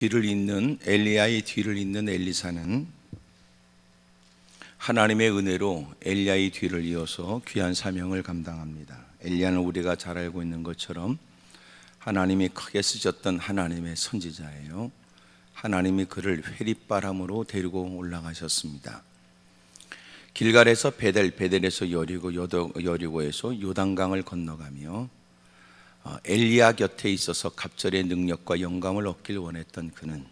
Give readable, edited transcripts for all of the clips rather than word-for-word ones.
엘리야의 뒤를 잇는 엘리사는 하나님의 은혜로 엘리야의 뒤를 이어서 귀한 사명을 감당합니다. 엘리야는 우리가 잘 알고 있는 것처럼 하나님이 크게 쓰셨던 하나님의 선지자예요. 하나님이 그를 회립바람으로 데리고 올라가셨습니다. 길갈에서 베델에서 여리고, 여리고에서 요단강을 건너가며 엘리야 곁에 있어서 갑절의 능력과 영감을 얻길 원했던 그는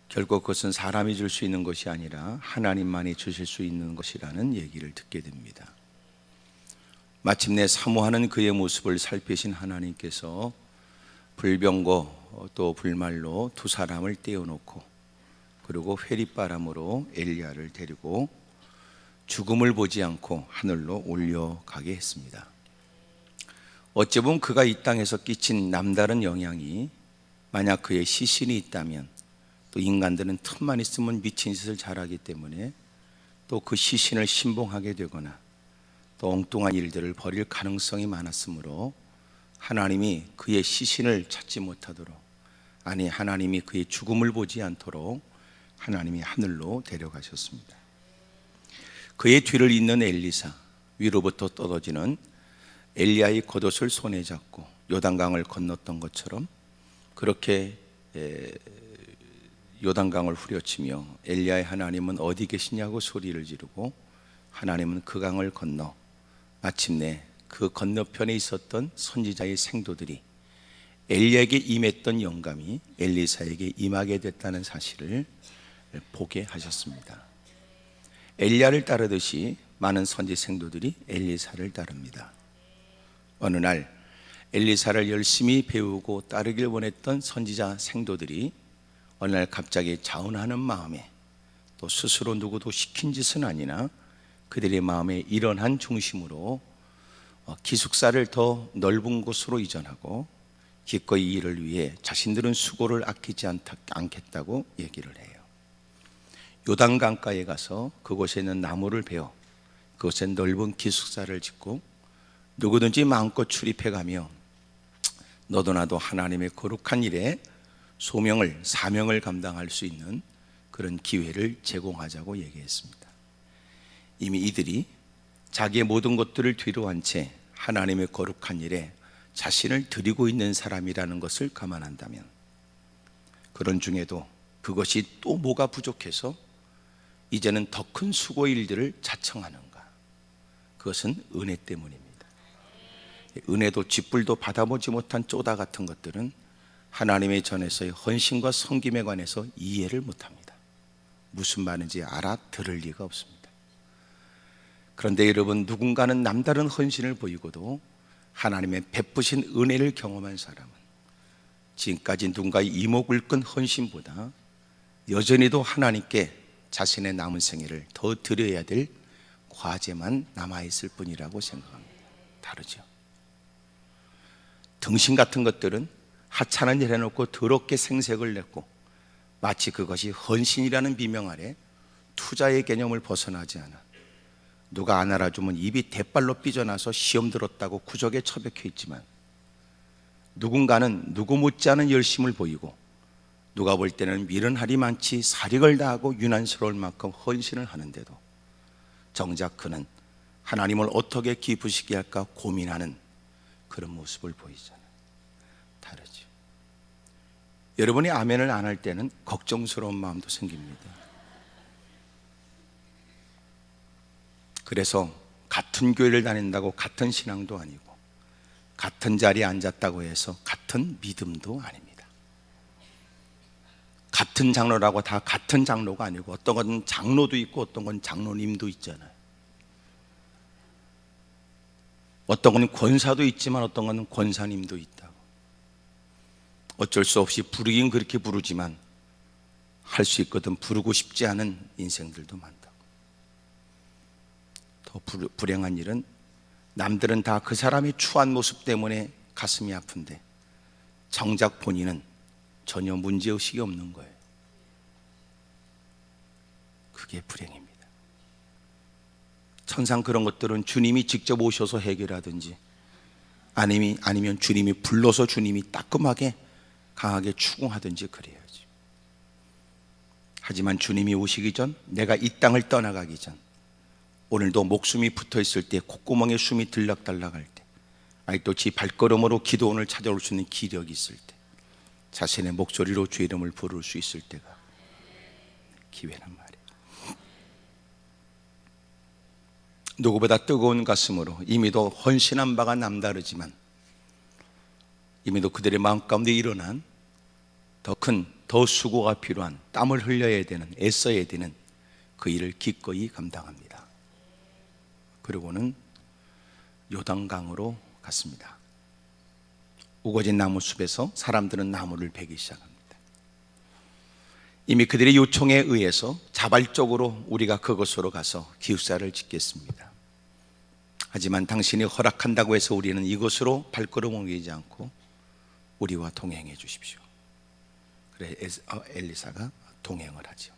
결국 그것은 사람이 줄 수 있는 것이 아니라 하나님만이 주실 수 있는 것이라는 얘기를 듣게 됩니다. 마침내 사모하는 그의 모습을 살피신 하나님께서 불병거 또 불말로 두 사람을 떼어놓고 그리고 회립바람으로 엘리야를 데리고 죽음을 보지 않고 하늘로 올려가게 했습니다. 어찌 보면 그가 이 땅에서 끼친 남다른 영향이 만약 그의 시신이 있다면, 또 인간들은 틈만 있으면 미친 짓을 잘하기 때문에 또 그 시신을 신봉하게 되거나 또 엉뚱한 일들을 벌일 가능성이 많았으므로 하나님이 그의 시신을 찾지 못하도록, 아니 하나님이 그의 죽음을 보지 않도록 하나님이 하늘로 데려가셨습니다. 그의 뒤를 잇는 엘리사, 위로부터 떨어지는 엘리야의 겉옷을 손에 잡고 요단강을 건넜던 것처럼 그렇게 요단강을 후려치며 엘리야의 하나님은 어디 계시냐고 소리를 지르고 하나님은 그 강을 건너 마침내 그 건너편에 있었던 선지자의 생도들이 엘리야에게 임했던 영감이 엘리사에게 임하게 됐다는 사실을 보게 하셨습니다. 엘리야를 따르듯이 많은 선지 생도들이 엘리사를 따릅니다. 어느 날 엘리사를 열심히 배우고 따르길 원했던 선지자 생도들이 어느 날 갑자기 자원하는 마음에, 또 스스로 누구도 시킨 짓은 아니나 그들의 마음에 일어난 중심으로 기숙사를 더 넓은 곳으로 이전하고 기꺼이 이 일을 위해 자신들은 수고를 아끼지 않겠다고 얘기를 해요. 요단강가에 가서 그곳에 있는 나무를 베어 그곳에 넓은 기숙사를 짓고 누구든지 마음껏 출입해가며 너도 나도 하나님의 거룩한 일에 사명을 감당할 수 있는 그런 기회를 제공하자고 얘기했습니다. 이미 이들이 자기의 모든 것들을 뒤로 한 채 하나님의 거룩한 일에 자신을 드리고 있는 사람이라는 것을 감안한다면, 그런 중에도 그것이 또 뭐가 부족해서 이제는 더 큰 수고 일들을 자청하는가? 그것은 은혜 때문입니다. 은혜도 쥐뿔도 받아보지 못한 쪼다 같은 것들은 하나님의 전에서의 헌신과 섬김에 관해서 이해를 못합니다. 무슨 말인지 알아들을 리가 없습니다. 그런데 여러분, 누군가는 남다른 헌신을 보이고도 하나님의 베푸신 은혜를 경험한 사람은 지금까지 누군가의 이목을 끈 헌신보다 여전히도 하나님께 자신의 남은 생애를 더 드려야 될 과제만 남아있을 뿐이라고 생각합니다. 다르죠. 등신 같은 것들은 하찮은 일 해놓고 더럽게 생색을 냈고 마치 그것이 헌신이라는 비명 아래 투자의 개념을 벗어나지 않아 누가 안 알아주면 입이 대빨로 삐져나서 시험 들었다고 구적에 처박혀 있지만, 누군가는 누구 못지않은 열심을 보이고 누가 볼 때는 미련하리 많지 사력을 다하고 유난스러울 만큼 헌신을 하는데도 정작 그는 하나님을 어떻게 기쁘시게 할까 고민하는 그런 모습을 보이잖아요. 다르죠. 여러분이 아멘을 안 할 때는 걱정스러운 마음도 생깁니다. 그래서 같은 교회를 다닌다고 같은 신앙도 아니고 같은 자리에 앉았다고 해서 같은 믿음도 아닙니다. 같은 장로라고 다 같은 장로가 아니고 어떤 건 장로도 있고 어떤 건 장로님도 있잖아요. 어떤 건 권사도 있지만 어떤 건 권사님도 있다고. 어쩔 수 없이 부르긴 그렇게 부르지만 할 수 있거든 부르고 싶지 않은 인생들도 많다고. 더 불행한 일은 남들은 다 그 사람의 추한 모습 때문에 가슴이 아픈데 정작 본인은 전혀 문제의식이 없는 거예요. 그게 불행입니다. 천상 그런 것들은 주님이 직접 오셔서 해결하든지 아니면 주님이 불러서 주님이 따끔하게 강하게 추궁하든지 그래야지. 하지만 주님이 오시기 전, 내가 이 땅을 떠나가기 전, 오늘도 목숨이 붙어 있을 때, 콧구멍에 숨이 들락달락할 때, 아직도 지 발걸음으로 기도원을 찾아올 수 있는 기력이 있을 때, 자신의 목소리로 주의 이름을 부를 수 있을 때가 기회란 말이에요. 누구보다 뜨거운 가슴으로 이미도 헌신한 바가 남다르지만, 이미도 그들의 마음 가운데 일어난 더 수고가 필요한, 땀을 흘려야 되는, 애써야 되는 그 일을 기꺼이 감당합니다. 그리고는 요단강으로 갔습니다. 우거진 나무 숲에서 사람들은 나무를 베기 시작합니다. 이미 그들의 요청에 의해서 자발적으로 우리가 그곳으로 가서 기숙사를 짓겠습니다. 하지만 당신이 허락한다고 해서 우리는 이곳으로 발걸음 옮기지 않고 우리와 동행해 주십시오. 그래 엘리사가 동행을 하죠.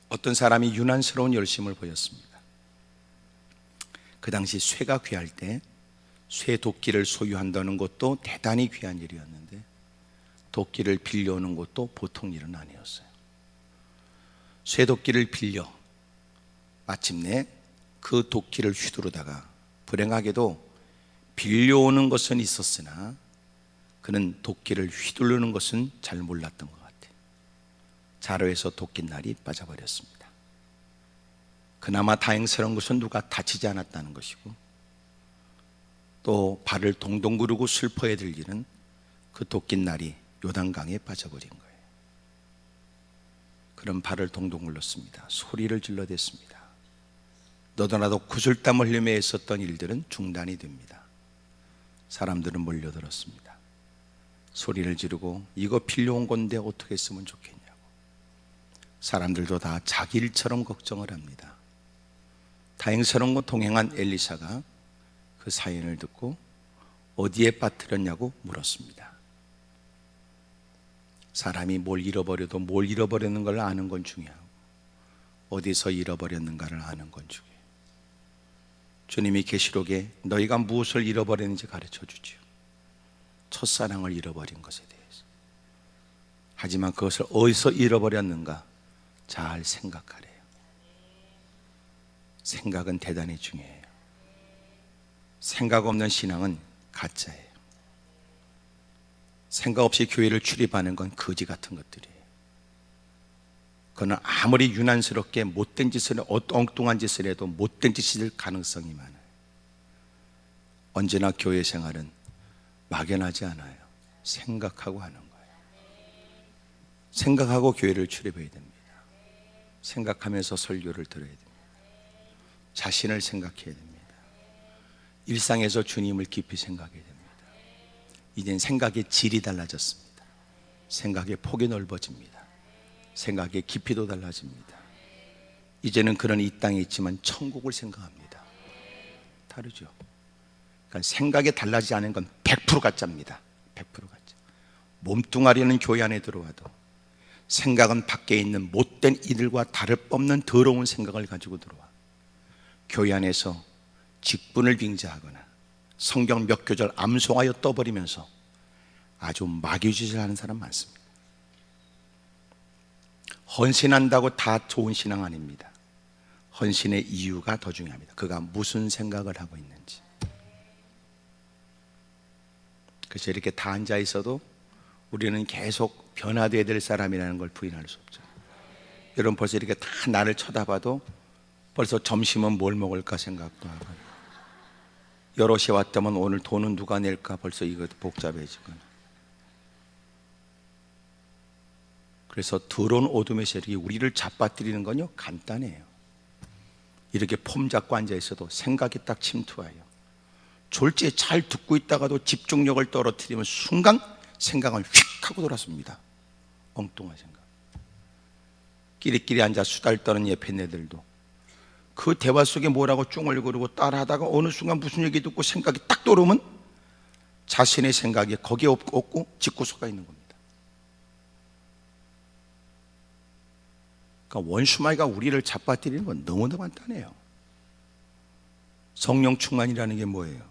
어떤 사람이 유난스러운 열심을 보였습니다. 그 당시 쇠가 귀할 때 쇠 도끼를 소유한다는 것도 대단히 귀한 일이었는데, 도끼를 빌려오는 것도 보통 일은 아니었어요. 쇠 도끼를 빌려 마침내 그 도끼를 휘두르다가, 불행하게도 빌려오는 것은 있었으나 그는 도끼를 휘두르는 것은 잘 몰랐던 것 같아요. 자로에서 도끼날이 빠져버렸습니다. 그나마 다행스러운 것은 누가 다치지 않았다는 것이고, 또 발을 동동 구르고 슬퍼해 들 일은 그 도끼날이 요단강에 빠져버린 거예요. 그럼 발을 동동 굴렀습니다. 소리를 질러댔습니다. 너도나도 구슬땀을 흘리며 했었던 일들은 중단이 됩니다. 사람들은 몰려들었습니다. 소리를 지르고 이거 빌려온 건데 어떻게 했으면 좋겠냐고. 사람들도 다 자기 일처럼 걱정을 합니다. 다행스러운 건 동행한 엘리사가 그 사연을 듣고 어디에 빠뜨렸냐고 물었습니다. 사람이 뭘 잃어버려도 뭘 잃어버렸는 걸 아는 건 중요하고, 어디서 잃어버렸는가를 아는 건 중요해요. 주님이 계시록에 너희가 무엇을 잃어버렸는지 가르쳐 주지요. 첫사랑을 잃어버린 것에 대해서. 하지만 그것을 어디서 잃어버렸는가 잘 생각하래요. 생각은 대단히 중요해요. 생각 없는 신앙은 가짜예요. 생각 없이 교회를 출입하는 건 거지 같은 것들이에요. 그는 아무리 유난스럽게 못된 짓을, 엉뚱한 짓을 해도 못된 짓이 될 가능성이 많아요. 언제나 교회 생활은 막연하지 않아요. 생각하고 하는 거예요. 생각하고 교회를 출입해야 됩니다. 생각하면서 설교를 들어야 됩니다. 자신을 생각해야 됩니다. 일상에서 주님을 깊이 생각해야 됩니다. 이젠 생각의 질이 달라졌습니다. 생각의 폭이 넓어집니다. 생각의 깊이도 달라집니다. 이제는 그런 이 땅에 있지만 천국을 생각합니다. 다르죠. 그러니까 생각이 달라지지 않은 건 100% 가짜입니다. 100% 가짜. 몸뚱아리는 교회 안에 들어와도 생각은 밖에 있는 못된 이들과 다를 바 없는 더러운 생각을 가지고 들어와. 교회 안에서 직분을 빙자하거나 성경 몇 구절 암송하여 떠버리면서 아주 마귀짓을 하는 사람 많습니다. 헌신한다고 다 좋은 신앙 아닙니다. 헌신의 이유가 더 중요합니다. 그가 무슨 생각을 하고 있는지. 그래서 이렇게 다 앉아 있어도 우리는 계속 변화되어야 될 사람이라는 걸 부인할 수 없죠. 여러분 벌써 이렇게 다 나를 쳐다봐도 벌써 점심은 뭘 먹을까 생각도 하고, 여럿이 왔다면 오늘 돈은 누가 낼까 벌써 이것도 복잡해지거나. 그래서 더러운 어둠의 세력이 우리를 잡아뜨리는 건요 간단해요. 이렇게 폼 잡고 앉아 있어도 생각이 딱 침투해요. 졸지에 잘 듣고 있다가도 집중력을 떨어뜨리면 순간 생각은 휙 하고 돌아섭니다. 엉뚱한 생각. 끼리끼리 앉아 수다를 떠는 옆에 애들도 그 대화 속에 뭐라고 쭝얼거리고 따라하다가 어느 순간 무슨 얘기 듣고 생각이 딱 떠오르면 자신의 생각이 거기에 없고 집구석가 있는 겁니다. 그러니까 원수마귀가 우리를 잡아뜨리는 건 너무나 간단해요. 성령 충만이라는 게 뭐예요?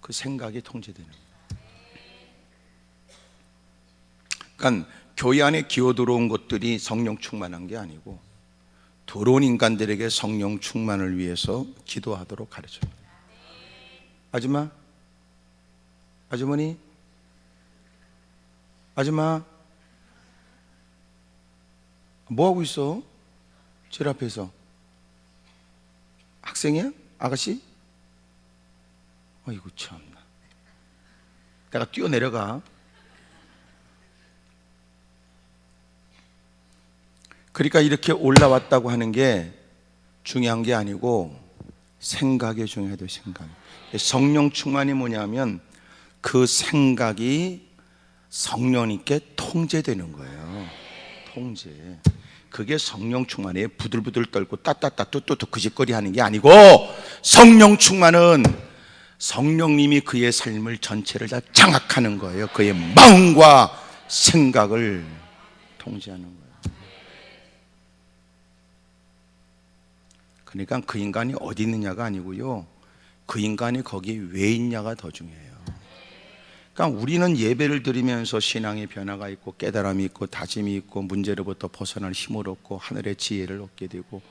그 생각이 통제되는 거예요. 그러니까 교회 안에 기어 들어온 것들이 성령 충만한 게 아니고 더러운 인간들에게 성령 충만을 위해서 기도하도록 가르쳐요. 아줌마, 아주머니, 아줌마, 뭐 하고 있어? 질 앞에서 학생이야? 아가씨? 아이고 참나. 내가 뛰어내려가. 그러니까 이렇게 올라왔다고 하는 게 중요한 게 아니고 생각이 중요해요. 생각. 성령 충만이 뭐냐면 그 생각이 성령님께 통제되는 거예요. 통제. 그게 성령 충만이에요. 부들부들 떨고 따따따 뚜뚜뚜 그짓거리 하는 게 아니고, 성령 충만은 성령님이 그의 삶을 전체를 다 장악하는 거예요. 그의 마음과 생각을 통제하는 거예요. 그러니까 그 인간이 어디 있느냐가 아니고요, 그 인간이 거기 왜 있냐가 더 중요해요. 그러니까 우리는 예배를 드리면서 신앙의 변화가 있고 깨달음이 있고 다짐이 있고 문제로부터 벗어날 힘을 얻고 하늘의 지혜를 얻게 되고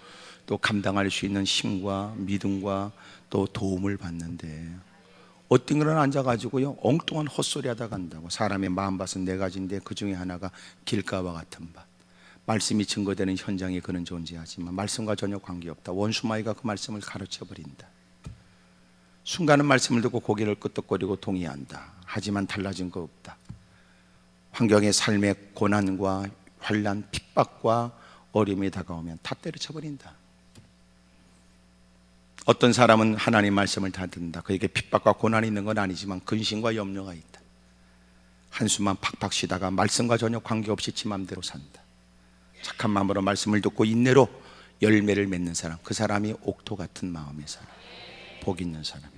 또 감당할 수 있는 힘과 믿음과 또 도움을 받는데, 어떤 거는 앉아가지고요 엉뚱한 헛소리 하다 간다고. 사람의 마음밭은 네 가지인데 그 중에 하나가 길가와 같은 밭. 말씀이 증거되는 현장에 그는 존재하지만 말씀과 전혀 관계없다. 원수마귀가 그 말씀을 가르쳐버린다. 순간은 말씀을 듣고 고개를 끄덕거리고 동의한다. 하지만 달라진 거 없다. 환경의 삶의 고난과 환난, 핍박과 어려움이 다가오면 다 때려쳐버린다. 어떤 사람은 하나님 말씀을 다 듣는다. 그에게 핍박과 고난이 있는 건 아니지만 근심과 염려가 있다. 한숨만 팍팍 쉬다가 말씀과 전혀 관계없이 지 맘대로 산다. 착한 마음으로 말씀을 듣고 인내로 열매를 맺는 사람, 그 사람이 옥토 같은 마음의 사람, 복 있는 사람이라.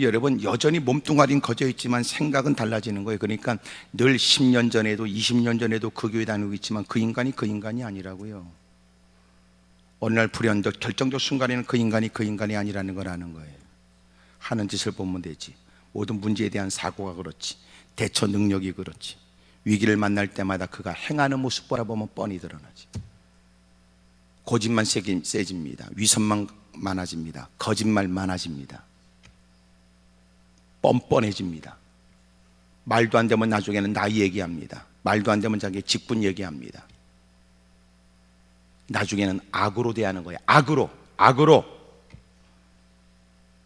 여러분, 여전히 몸뚱아리는 거져 있지만 생각은 달라지는 거예요. 그러니까 늘 10년 전에도 20년 전에도 그 교회 다니고 있지만 그 인간이 아니라고요. 어느 날 불현듯 결정적 순간에는 그 인간이 아니라는 걸 아는 거예요. 하는 짓을 보면 되지. 모든 문제에 대한 사고가 그렇지, 대처 능력이 그렇지, 위기를 만날 때마다 그가 행하는 모습 바라보면 뻔히 드러나지. 고집만 세집니다. 위선만 많아집니다. 거짓말 많아집니다. 뻔뻔해집니다. 말도 안 되면 나중에는 나이 얘기합니다. 말도 안 되면 자기 직분 얘기합니다. 나중에는 악으로 대하는 거예요. 악으로.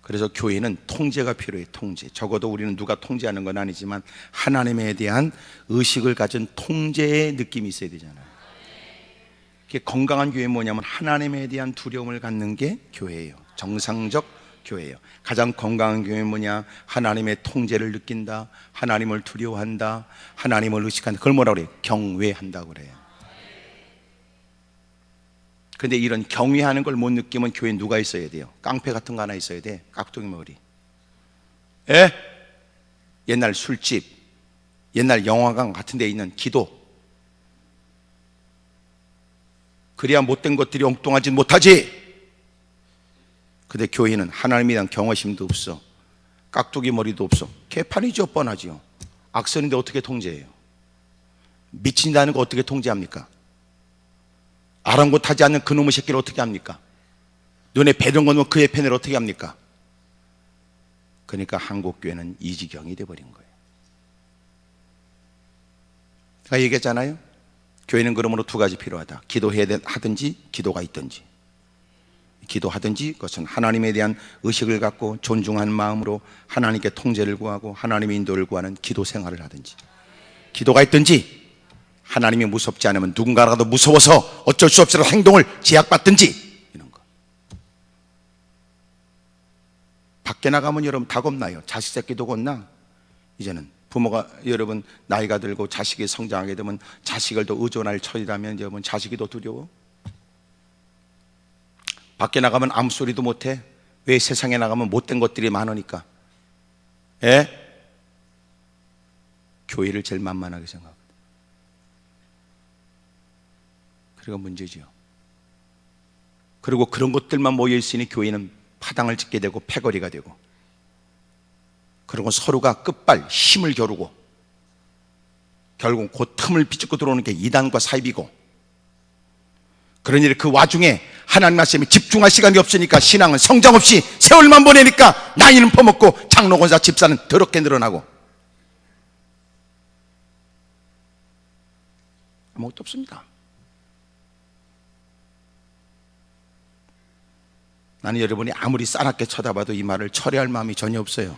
그래서 교회는 통제가 필요해요. 통제. 적어도 우리는 누가 통제하는 건 아니지만 하나님에 대한 의식을 가진 통제의 느낌이 있어야 되잖아요. 건강한 교회는 뭐냐면 하나님에 대한 두려움을 갖는 게 교회예요. 정상적 교회예요. 가장 건강한 교회는 뭐냐? 하나님의 통제를 느낀다, 하나님을 두려워한다, 하나님을 의식한다. 그걸 뭐라고 그래요? 경외한다고 그래요. 근데 이런 경외하는 걸 못 느끼면 교회에 누가 있어야 돼요? 깡패 같은 거 하나 있어야 돼. 깍두기 머리. 옛날 술집, 옛날 영화관 같은 데 있는 기도. 그래야 못된 것들이 엉뚱하지 못하지. 근데 교회는 하나님에 대한 경외심도 없어, 깍두기 머리도 없어. 개판이죠. 뻔하죠. 악선인데 어떻게 통제해요? 미친다는 거 어떻게 통제합니까? 아랑곳하지 않는 그놈의 새끼를 어떻게 합니까? 눈에 배던 거는 그의 펜을 어떻게 합니까? 그러니까 한국교회는 이 지경이 돼버린 거예요. 제가 얘기했잖아요. 교회는 그러므로 두 가지 필요하다. 기도하든지 기도가 있든지. 기도하든지 그것은 하나님에 대한 의식을 갖고 존중하는 마음으로 하나님께 통제를 구하고 하나님의 인도를 구하는 기도 생활을 하든지, 기도가 있든지 하나님이 무섭지 않으면 누군가라도 무서워서 어쩔 수 없이 행동을 제약받든지, 이런 거. 밖에 나가면 여러분 다 겁나요. 자식 새끼도 겁나. 이제는 부모가 여러분 나이가 들고 자식이 성장하게 되면 자식을 더 의존할 처지라면 여러분 자식이 더 두려워. 밖에 나가면 아무 소리도 못해. 왜? 세상에 나가면 못된 것들이 많으니까. 교회를 제일 만만하게 생각합니다. 그리고 문제죠. 그리고 그런 것들만 모여있으니 교회는 파당을 짓게 되고 패거리가 되고, 그리고 서로가 끝발 힘을 겨루고 결국 그 틈을 비집고 들어오는 게 이단과 사입이고, 그러니 그 와중에 하나님 말씀에 집중할 시간이 없으니까 신앙은 성장 없이 세월만 보내니까 나이는 퍼먹고 장로 권사 집사는 더럽게 늘어나고 아무것도 없습니다. 나는 여러분이 아무리 싸납게 쳐다봐도 이 말을 철회할 마음이 전혀 없어요.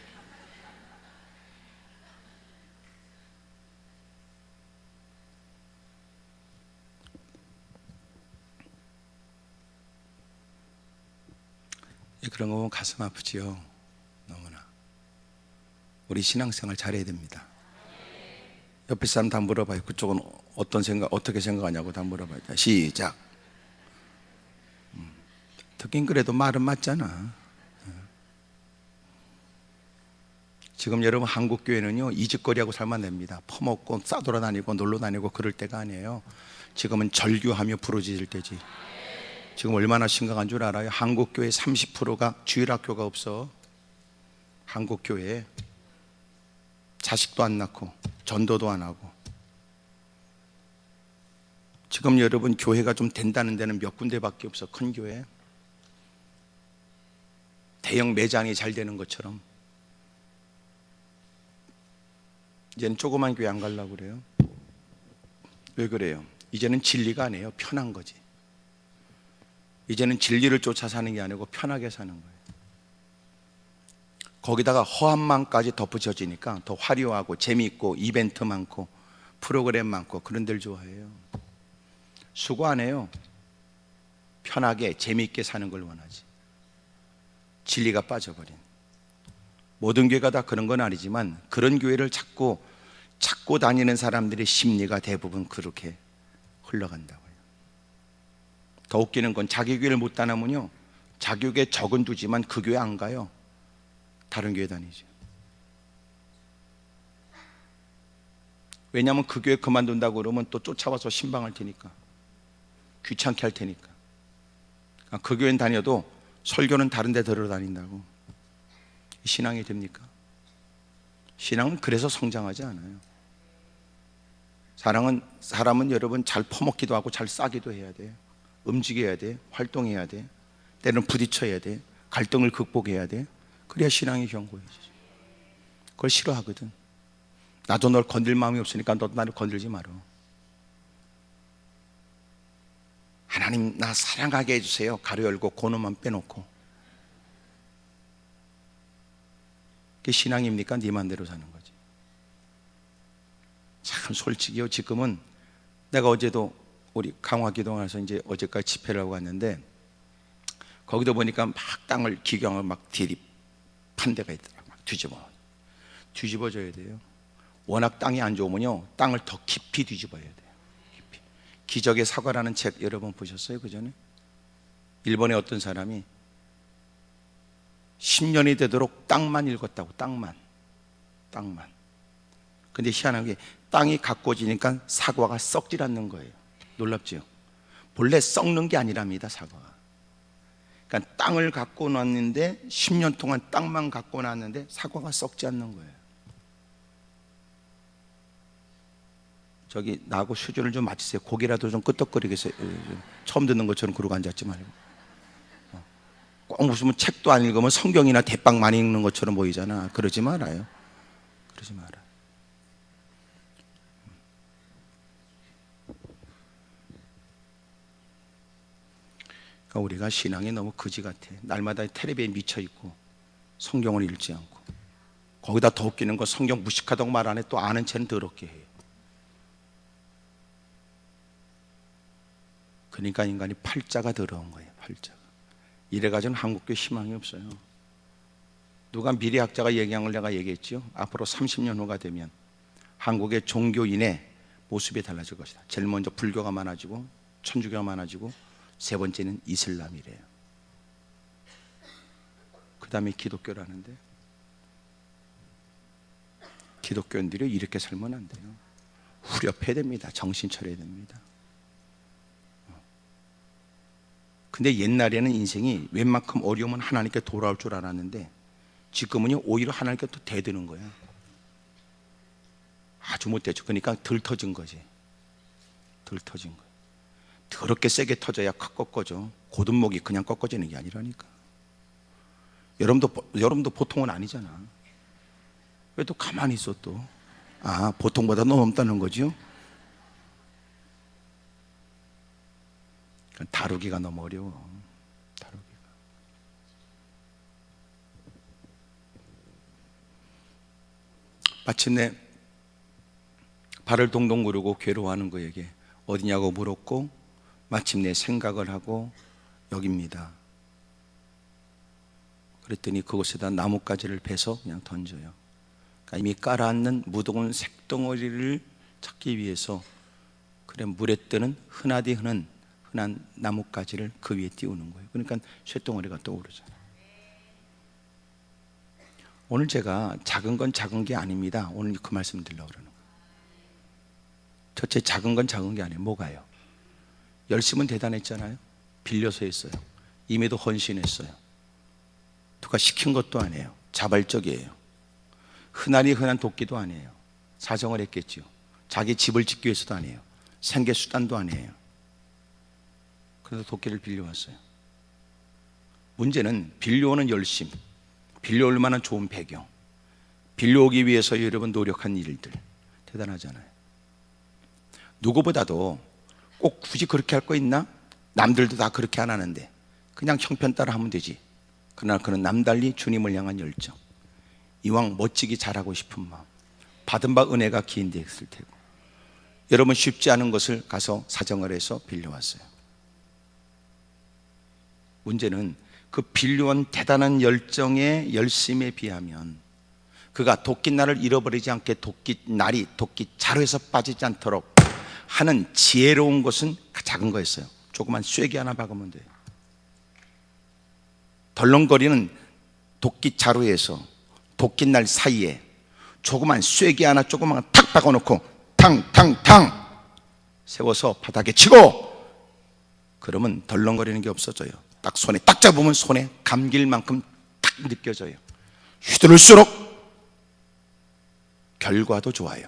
그런 거 보면 가슴 아프지요. 너무나. 우리 신앙생활 잘해야 됩니다. 옆에 사람 다 물어봐요. 그쪽은 어떻게 생각하냐고 다 물어봐요. 시작. 듣긴 그래도 말은 맞잖아. 지금 여러분 한국 교회는요 이직거리하고 살면 됩니다. 퍼먹고 싸돌아다니고 놀러다니고 그럴 때가 아니에요. 지금은 절규하며 부르짖을 때지. 지금 얼마나 심각한 줄 알아요? 한국 교회 30%가 주일학교가 없어. 한국 교회에 자식도 안 낳고 전도도 안 하고. 지금 여러분 교회가 좀 된다는 데는 몇 군데밖에 없어. 큰 교회, 대형 매장이 잘 되는 것처럼. 이제는 조그만 교회 안 가려고 그래요. 왜 그래요? 이제는 진리가 아니에요. 편한 거지. 이제는 진리를 쫓아 사는 게 아니고 편하게 사는 거예요. 거기다가 허함만까지 덧붙여지니까 더 화려하고 재미있고 이벤트 많고 프로그램 많고 그런 데를 좋아해요. 수고 안 해요. 편하게 재미있게 사는 걸 원하지. 진리가 빠져버린. 모든 교회가 다 그런 건 아니지만 그런 교회를 찾고 다니는 사람들의 심리가 대부분 그렇게 흘러간다고요. 더 웃기는 건 자기 교회를 못 다니면요 자기 교회에 적은 두지만 그 교회 안 가요. 다른 교회 다니죠. 왜냐하면 그 교회 그만둔다고 그러면 또 쫓아와서 신방할 테니까, 귀찮게 할 테니까. 그 교회는 다녀도 설교는 다른 데 들어다닌다고. 신앙이 됩니까? 신앙은 그래서 성장하지 않아요. 사람은 여러분 잘 퍼먹기도 하고 잘 싸기도 해야 돼요. 움직여야 돼. 활동해야 돼. 때로는 부딪혀야 돼. 갈등을 극복해야 돼. 그래야 신앙이 견고해지죠. 그걸 싫어하거든. 나도 널 건들 마음이 없으니까 너도 나를 건들지 마라. 하나님 나 사랑하게 해주세요. 가로 열고 고놈만 빼놓고. 그게 신앙입니까? 네 맘대로 사는 거지. 참 솔직히요 지금은 내가 어제도 우리 강화기동에서 이제 어제까지 집회를 하고 왔는데 거기도 보니까 막 땅을 기경을 막 디립한 데가 있더라. 막 뒤집어져야 돼요. 워낙 땅이 안 좋으면요 땅을 더 깊이 뒤집어야 돼요. 깊이. 기적의 사과라는 책 여러분 보셨어요? 그 전에 일본의 어떤 사람이 10년이 되도록 땅만 읽었다고. 땅만. 근데 희한한 게 땅이 가꿔지니까 사과가 썩질 않는 거예요. 놀랍죠? 본래 썩는 게 아니랍니다, 사과가. 그러니까 땅을 갖고 놨는데 10년 동안 땅만 갖고 놨는데 사과가 썩지 않는 거예요. 저기 나하고 수준을 좀 맞추세요. 고개라도 좀 끄덕거리겠어요. 처음 듣는 것처럼 그러고 앉았지 말고. 꼭 무슨 책도 안 읽으면 성경이나 대빵 많이 읽는 것처럼 보이잖아. 그러지 말아요. 그러지 마라. 그러니까 우리가 신앙이 너무 거지 같아. 날마다 텔레비에 미쳐 있고 성경을 읽지 않고, 거기다 더 웃기는 거 성경 무식하다고 말 안 해. 또 아는 채는 더럽게 해. 그러니까 인간이 팔자가 더러운 거예요. 팔자가. 이래가지고는 한국교회 희망이 없어요. 누가 미래학자가 얘기한 걸 내가 얘기했죠. 앞으로 30년 후가 되면 한국의 종교인의 모습이 달라질 것이다. 제일 먼저 불교가 많아지고 천주교가 많아지고 세 번째는 이슬람이래요. 그 다음에 기독교라는데, 기독교인들이 이렇게 살면 안 돼요. 후렵해야 됩니다. 정신 차려야 됩니다. 근데 옛날에는 인생이 웬만큼 어려우면 하나님께 돌아올 줄 알았는데 지금은요 오히려 하나님께 또 대드는 거예요. 아주 못했죠. 그러니까 덜 터진 거지. 덜 터진 거예요. 더럽게 세게 터져야 확 꺾어져. 고든목이 그냥 꺾어지는 게 아니라니까. 여러분도 보통은 아니잖아. 왜 또 가만히 있어 또? 아, 보통보다 넘다는 거죠? 다루기가 너무 어려워. 다루기가. 마침내 발을 동동 구르고 괴로워하는 그에게 어디냐고 물었고 마침내 생각을 하고 여깁니다. 그랬더니 그곳에다 나뭇가지를 베서 그냥 던져요. 그러니까 이미 깔아앉는 무더운 색덩어리를 찾기 위해서 그래 물에 뜨는 흔하디 흔한 나뭇가지를 그 위에 띄우는 거예요. 그러니까 쇳덩어리가 떠오르잖아요. 오늘 제가 작은 건 작은 게 아닙니다. 오늘 그 말씀 드리려고 그러는 거예요. 첫째, 작은 건 작은 게 아니에요. 뭐가요? 열심은 대단했잖아요. 빌려서 했어요. 임에도 헌신했어요. 누가 시킨 것도 아니에요. 자발적이에요. 흔하니 흔한 도끼도 아니에요. 사정을 했겠죠. 자기 집을 짓기 위해서도 아니에요. 생계 수단도 아니에요. 그래서 도끼를 빌려왔어요. 문제는 빌려오는 열심, 빌려올 만한 좋은 배경, 빌려오기 위해서 여러분 노력한 일들 대단하잖아요. 누구보다도 꼭 굳이 그렇게 할 거 있나? 남들도 다 그렇게 안 하는데 그냥 형편 따라 하면 되지. 그러나 그는 남달리 주님을 향한 열정, 이왕 멋지게 잘하고 싶은 마음, 받은 바 은혜가 기인되었을 테고, 여러분 쉽지 않은 것을 가서 사정을 해서 빌려왔어요. 문제는 그 빌려온 대단한 열정의 열심에 비하면 그가 도끼날을 잃어버리지 않게 도끼날이 도끼자루에서 빠지지 않도록 하는 지혜로운 것은 작은 거였어요. 조그만 쐐기 하나 박으면 돼요. 덜렁거리는 도끼자루에서 도끼날 사이에 조그만 쐐기 하나 조그만 탁 박아놓고 탕탕탕 세워서 바닥에 치고, 그러면 덜렁거리는 게 없어져요. 딱 손에 딱 잡으면 손에 감길 만큼 딱 느껴져요. 휘두를수록 결과도 좋아요.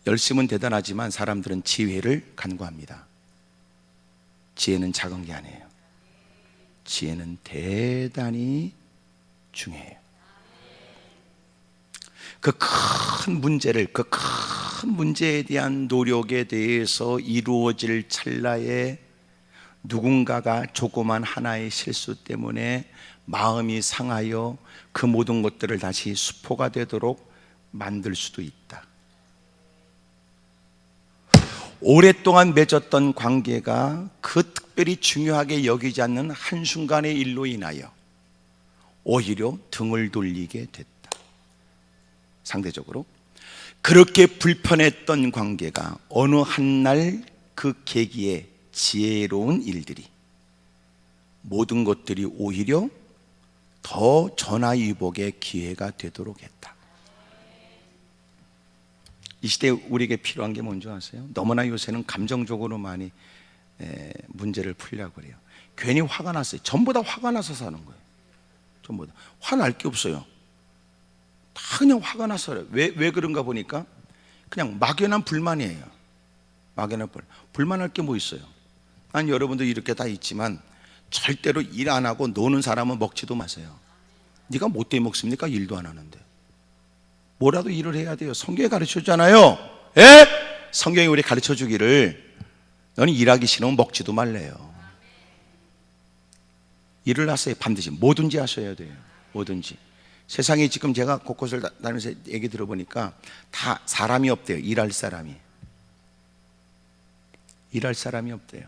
열심은 대단하지만 사람들은 지혜를 간과합니다. 지혜는 작은 게 아니에요. 지혜는 대단히 중요해요. 그 큰 문제를, 그 큰 문제에 대한 노력에 대해서 이루어질 찰나에 누군가가 조그만 하나의 실수 때문에 마음이 상하여 그 모든 것들을 다시 수포가 되도록 만들 수도 있다. 오랫동안 맺었던 관계가 그 특별히 중요하게 여기지 않는 한순간의 일로 인하여 오히려 등을 돌리게 됐다. 상대적으로 그렇게 불편했던 관계가 어느 한날 그 계기에 지혜로운 일들이, 모든 것들이 오히려 더 전화위복의 기회가 되도록 했다. 이 시대에 우리에게 필요한 게 뭔지 아세요? 너무나 요새는 감정적으로 많이 문제를 풀려고 그래요. 괜히 화가 났어요. 전부 다 화가 나서 사는 거예요. 전부 다 화날 게 없어요. 다 그냥 화가 나서. 왜 그런가 보니까 그냥 막연한 불만이에요. 막연한 불만할 게 뭐 있어요? 난 여러분도 이렇게 다 있지만 절대로 일 안 하고 노는 사람은 먹지도 마세요. 네가 뭐 때문에 먹습니까? 일도 안 하는데. 뭐라도 일을 해야 돼요. 성경이 가르쳐주잖아요. 예? 성경이 우리 가르쳐주기를 너는 일하기 싫으면 먹지도 말래요. 일을 하세요. 반드시 뭐든지 하셔야 돼요. 뭐든지. 세상에 지금 제가 곳곳을 다니면서 얘기 들어보니까 다 사람이 없대요. 일할 사람이. 일할 사람이 없대요.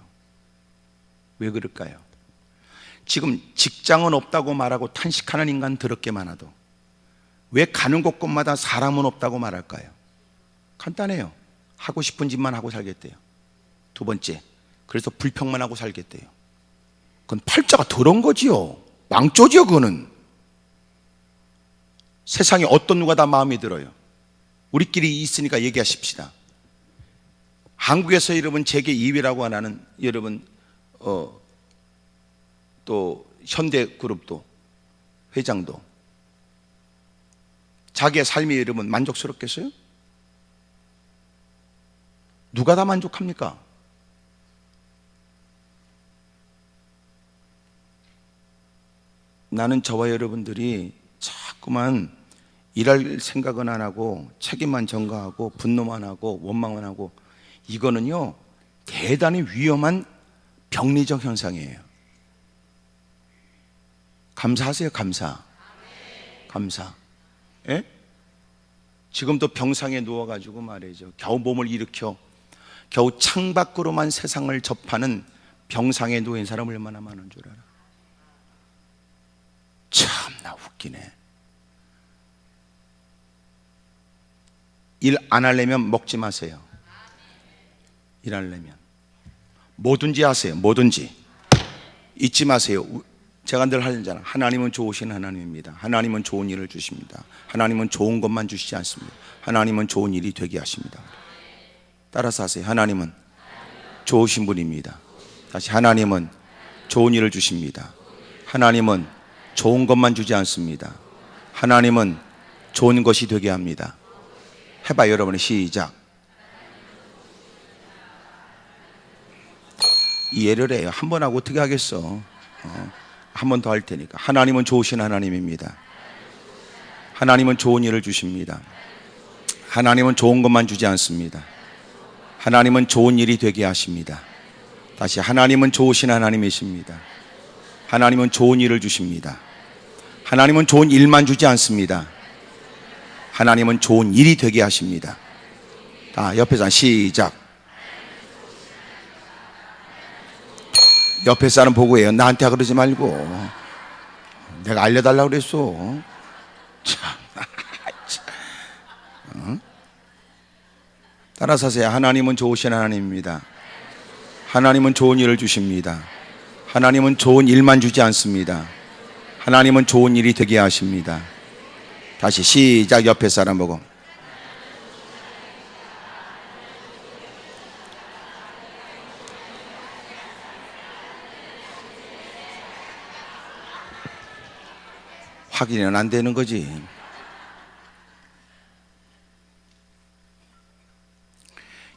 왜 그럴까요? 지금 직장은 없다고 말하고 탄식하는 인간 더럽게 많아도 왜 가는 곳곳마다 사람은 없다고 말할까요? 간단해요. 하고 싶은 짓만 하고 살겠대요. 두 번째, 그래서 불평만 하고 살겠대요. 그건 팔자가 더러운 거지요. 망조지요. 그거는 세상에 어떤 누가 다 마음에 들어요. 우리끼리 있으니까 얘기하십시다. 한국에서 여러분 재계 2위라고 하는 여러분 또 현대그룹도 회장도 자기의 삶이 여러분 만족스럽겠어요? 누가 다 만족합니까? 나는 저와 여러분들이 자꾸만 일할 생각은 안 하고 책임만 전가하고 분노만 하고 원망만 하고, 이거는요 대단히 위험한 병리적 현상이에요. 감사하세요. 감사. 예? 지금도 병상에 누워가지고 말이죠, 겨우 몸을 일으켜 겨우 창밖으로만 세상을 접하는 병상에 누운 사람 얼마나 많은 줄 알아? 참나 웃기네. 일 안 하려면 먹지 마세요. 일하려면 뭐든지 하세요. 뭐든지 잊지 마세요. 제가 늘 하잖아요. 하나님은 좋으신 하나님입니다. 하나님은 좋은 일을 주십니다. 하나님은 좋은 것만 주시지 않습니다. 하나님은 좋은 일이 되게 하십니다. 따라서 하세요. 하나님은 좋으신 분입니다. 다시, 하나님은 좋은 일을 주십니다. 하나님은 좋은 것만 주지 않습니다. 하나님은 좋은 것이 되게 합니다. 해봐요 여러분. 시작. 이해를 해요. 한 번 하고 어떻게 하겠어. 한 번 더 할 테니까. 하나님은 좋으신 하나님입니다. 하나님은 좋은 일을 주십니다. 하나님은 좋은 것만 주지 않습니다. 하나님은 좋은 일이 되게 하십니다. 다시, 하나님은 좋으신 하나님이십니다. 하나님은 좋은 일을 주십니다. 하나님은 좋은 일만 주지 않습니다. 하나님은 좋은 일이 되게 하십니다. 다 옆에서 시작. 옆에 사람 보고 해요. 나한테 그러지 말고. 내가 알려달라고 그랬어. 참. 따라서 하세요. 하나님은 좋으신 하나님입니다. 하나님은 좋은 일을 주십니다. 하나님은 좋은 일만 주지 않습니다. 하나님은 좋은 일이 되게 하십니다. 다시 시작. 옆에 사람 보고. 확인은 안 되는 거지.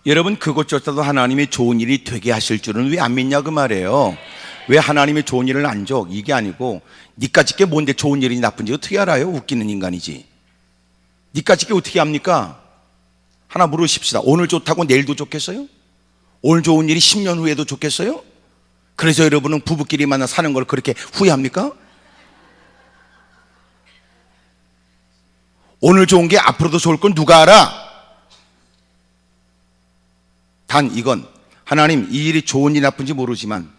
여러분, 그것조차도 하나님이 좋은 일이 되게 하실 줄은 왜 안 믿냐 그 말이에요. 왜 하나님이 좋은 일을 안 줘? 이게 아니고, 니까짓 게 뭔데 좋은 일이 나쁜지 어떻게 알아요? 웃기는 인간이지. 니까짓 게 어떻게 합니까? 하나 물으십시다. 오늘 좋다고 내일도 좋겠어요? 오늘 좋은 일이 10년 후에도 좋겠어요? 그래서 여러분은 부부끼리 만나 사는 걸 그렇게 후회합니까? 오늘 좋은 게 앞으로도 좋을 건 누가 알아? 단 이건, 하나님 이 일이 좋은지 나쁜지 모르지만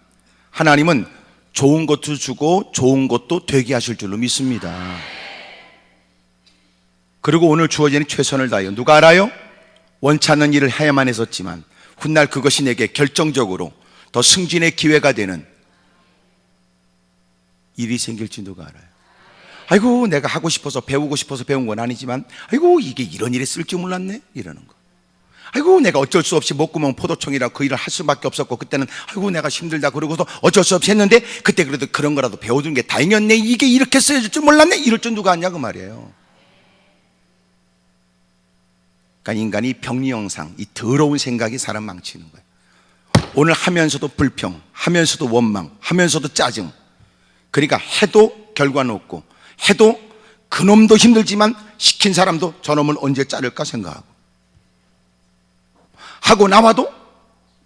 하나님은 좋은 것도 주고 좋은 것도 되게 하실 줄로 믿습니다. 그리고 오늘 주어진 최선을 다해요. 누가 알아요? 원치 않는 일을 해야만 했었지만 훗날 그것이 내게 결정적으로 더 승진의 기회가 되는 일이 생길지 누가 알아요? 아이고, 내가 하고 싶어서 배우고 싶어서 배운 건 아니지만 아이고, 이게 이런 일에 쓸 줄 몰랐네 이러는 거. 아이고, 내가 어쩔 수 없이 목구멍 포도청이라 그 일을 할 수밖에 없었고, 그때는 아이고 내가 힘들다 그러고서 어쩔 수 없이 했는데, 그때 그래도 그런 거라도 배워둔 게 다행이었네, 이게 이렇게 쓰여질 줄 몰랐네, 이럴 줄 누가 아냐 그 말이에요. 그러니까 인간이 병리형상, 이 더러운 생각이 사람 망치는 거예요. 오늘 하면서도 불평, 하면서도 원망, 하면서도 짜증. 그러니까 해도 결과는 없고, 해도 그놈도 힘들지만 시킨 사람도 저놈을 언제 자를까 생각하고, 하고 나와도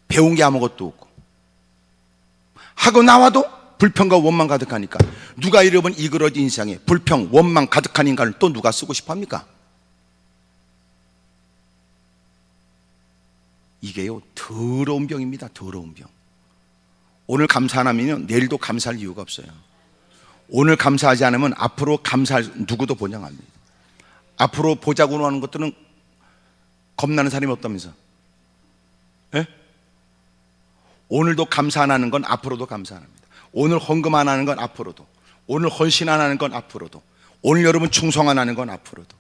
배운 게 아무것도 없고, 하고 나와도 불평과 원망 가득하니까 누가 여러분 이그러진 인생에 불평, 원망 가득한 인간을 또 누가 쓰고 싶어 합니까? 이게요 더러운 병입니다. 더러운 병. 오늘 감사 안 하면 내일도 감사할 이유가 없어요. 오늘 감사하지 않으면 앞으로 감사할 누구도 보장 안 합니다. 앞으로 보자고 하는 것들은 겁나는 사람이 없다면서. 예? 오늘도 감사 안 하는 건 앞으로도 감사 안 합니다. 오늘 헌금 안 하는 건 앞으로도, 오늘 헌신 안 하는 건 앞으로도, 오늘 여러분 충성 안 하는 건 앞으로도.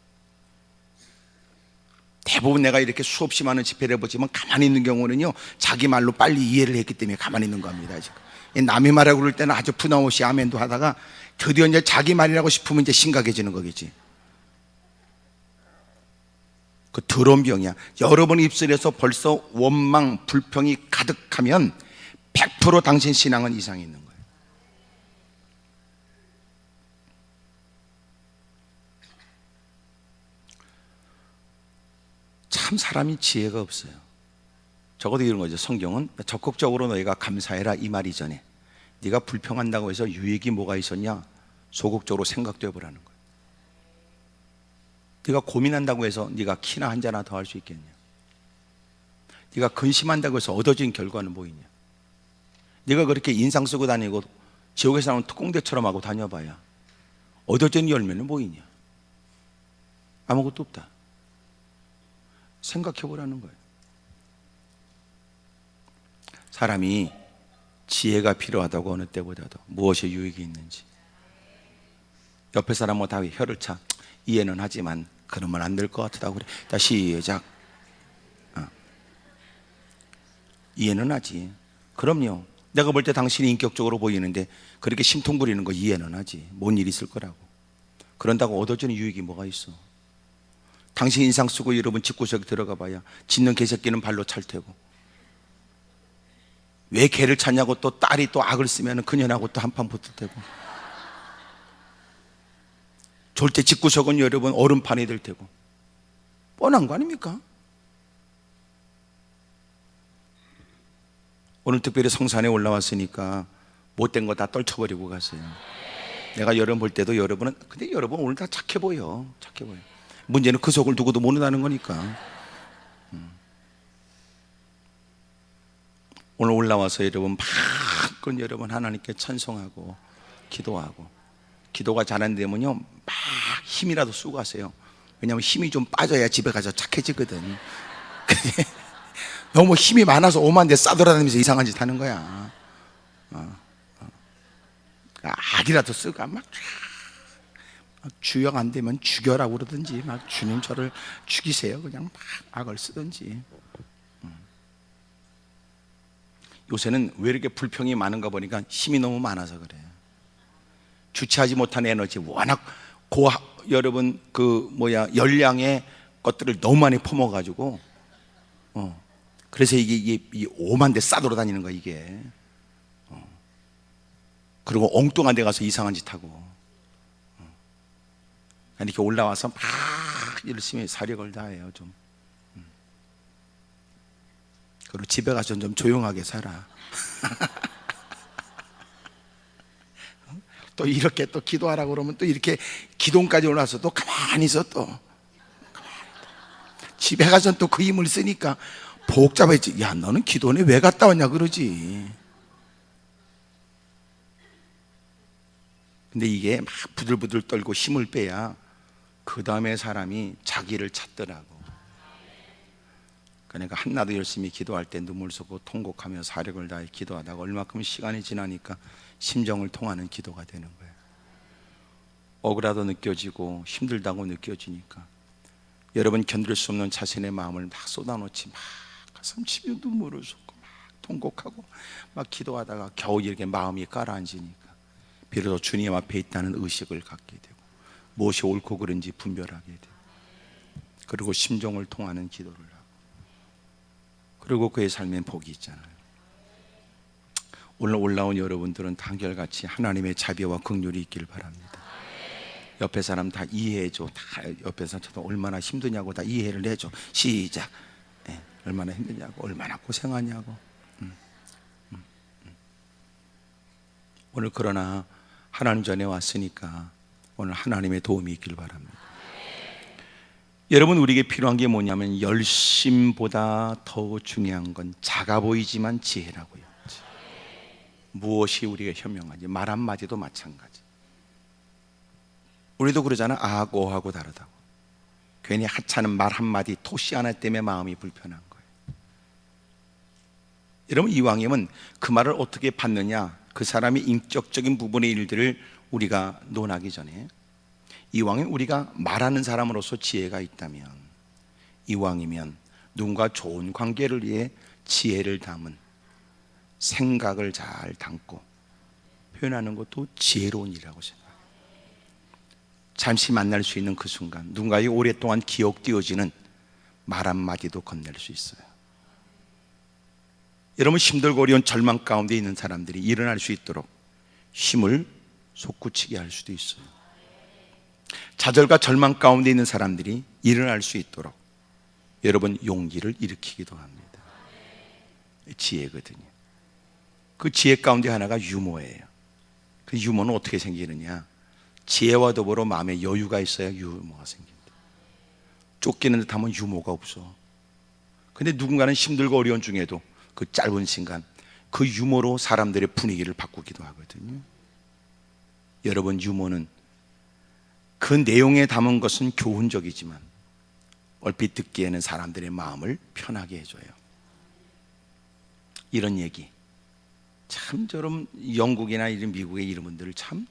대부분 내가 이렇게 수없이 많은 집회를 해보지만 가만히 있는 경우는요 자기 말로 빨리 이해를 했기 때문에 가만히 있는 겁니다. 지금 남의 말하고 그럴 때는 아주 푸나없이 아멘도 하다가 드디어 이제 자기 말이라고 싶으면 이제 심각해지는 거겠지. 그 더러운 병이야. 여러분 입술에서 벌써 원망, 불평이 가득하면 100% 당신 신앙은 이상이 있는 거예요. 참 사람이 지혜가 없어요. 적어도 이런 거죠. 성경은 적극적으로 너희가 감사해라 이 말이 전에 네가 불평한다고 해서 유익이 뭐가 있었냐? 소극적으로 생각도 해보라는 거예요. 네가 고민한다고 해서 네가 키나 한 잔이나 더 할 수 있겠냐? 네가 근심한다고 해서 얻어진 결과는 뭐 있냐? 네가 그렇게 인상 쓰고 다니고 지옥에서 나온 특공대처럼 하고 다녀봐야 얻어진 열매는 뭐 있냐? 아무것도 없다. 생각해 보라는 거예요. 사람이 지혜가 필요하다고 어느 때보다도 무엇이 유익이 있는지. 옆에 사람은 다 혀를 차. 이해는 하지만 그러면 안 될 것 같다고 그래. 다시 시작. 이해는 하지. 그럼요. 내가 볼 때 당신이 인격적으로 보이는데 그렇게 심통 부리는 거 이해는 하지. 뭔 일 있을 거라고. 그런다고 얻어지는 유익이 뭐가 있어? 당신 인상 쓰고 여러분 집구석에 들어가 봐야 짖는 개새끼는 발로 찰 테고, 왜 개를 찾냐고 또 딸이 또 악을 쓰면 그년하고 또 한판 붙을 테고, 절대 집구석은 여러분 얼음판이 될 테고, 뻔한 거 아닙니까? 오늘 특별히 성산에 올라왔으니까 못된 거 다 떨쳐버리고 가세요. 내가 여러분 볼 때도 여러분은, 근데 여러분 오늘 다 착해 보여. 착해 보여. 문제는 그 속을 누구도 모른다는 거니까. 오늘 올라와서 여러분 마음껏 여러분 하나님께 찬송하고 기도하고, 기도가 잘 안 되면요 막 힘이라도 쓰고 가세요. 왜냐하면 힘이 좀 빠져야 집에 가서 착해지거든. 너무 힘이 많아서 오만 데 싸돌아다니면서 이상한 짓 하는 거야. 악이라도 쓰고 막 주역 안 되면 죽여라고 그러든지, 막 주님 저를 죽이세요 그냥 막 악을 쓰든지. 요새는 왜 이렇게 불평이 많은가 보니까 힘이 너무 많아서 그래. 주체하지 못한 에너지, 워낙 여러분 열량의 것들을 너무 많이 퍼먹어가지고 그래서 이게 오만 데 싸돌아다니는 거야 이게. 그리고 엉뚱한 데 가서 이상한 짓 하고, 이렇게 올라와서 막 열심히 사력을 다해요 좀. 그리고 집에 가서 좀 조용하게 살아. 또 이렇게 또 기도하라고 그러면 또 이렇게 기도까지 올라와서 또 가만히 있어. 또 집에 가서 또 그 힘을 쓰니까 복잡해지. 야 너는 기도원에 왜 갔다 왔냐 그러지. 근데 이게 막 부들부들 떨고 힘을 빼야 그 다음에 사람이 자기를 찾더라고. 그러니까 한나도 열심히 기도할 때 눈물 쏟고 통곡하며 사력을 다해 기도하다가 얼마큼 시간이 지나니까 심정을 통하는 기도가 되는 거예요. 억울하도 느껴지고 힘들다고 느껴지니까 여러분 견딜 수 없는 자신의 마음을 막 쏟아놓지, 막 가슴 치며 눈물을 쏟고 막 통곡하고 막 기도하다가 겨우 이렇게 마음이 가라앉으니까 비로소 주님 앞에 있다는 의식을 갖게 되고 무엇이 옳고 그른지 분별하게 되고, 그리고 심정을 통하는 기도를 하고, 그리고 그의 삶엔 복이 있잖아요. 오늘 올라온 여러분들은 한결같이 하나님의 자비와 긍휼이 있기를 바랍니다. 옆에 사람 다 이해해줘. 다 옆에 사람 얼마나 힘드냐고 다 이해를 해줘. 시작. 얼마나 힘드냐고, 얼마나 고생하냐고. 오늘 그러나 하나님 전에 왔으니까 오늘 하나님의 도움이 있기를 바랍니다. 여러분, 우리에게 필요한 게 뭐냐면 열심보다 더 중요한 건 작아 보이지만 지혜라고요. 무엇이 우리가 현명하지? 말 한마디도 마찬가지. 우리도 그러잖아. 아하고 오하고 다르다고. 괜히 하찮은 말 한마디, 토시 하나 때문에 마음이 불편한 거예요. 여러분, 이왕이면 그 말을 어떻게 받느냐, 그 사람의 인격적인 부분의 일들을 우리가 논하기 전에 이왕이면 우리가 말하는 사람으로서 지혜가 있다면, 이왕이면 누군가 좋은 관계를 위해 지혜를 담은 생각을 잘 담고 표현하는 것도 지혜로운 일이라고 생각해요. 잠시 만날 수 있는 그 순간, 누군가에게 오랫동안 기억되어지는 말 한마디도 건넬 수 있어요. 여러분, 힘들고 어려운 절망 가운데 있는 사람들이 일어날 수 있도록 힘을 솟구치게 할 수도 있어요. 좌절과 절망 가운데 있는 사람들이 일어날 수 있도록 여러분 용기를 일으키기도 합니다. 지혜거든요. 그 지혜 가운데 하나가 유머예요. 그 유머는 어떻게 생기느냐? 지혜와 더불어 마음에 여유가 있어야 유머가 생깁니다. 쫓기는 듯 하면 유머가 없어. 근데 누군가는 힘들고 어려운 중에도 그 짧은 시간 그 유머로 사람들의 분위기를 바꾸기도 하거든요. 여러분, 유머는 그 내용에 담은 것은 교훈적이지만 얼핏 듣기에는 사람들의 마음을 편하게 해줘요. 이런 얘기 참, 저런 영국이나 이런 미국의 이런 분들을 참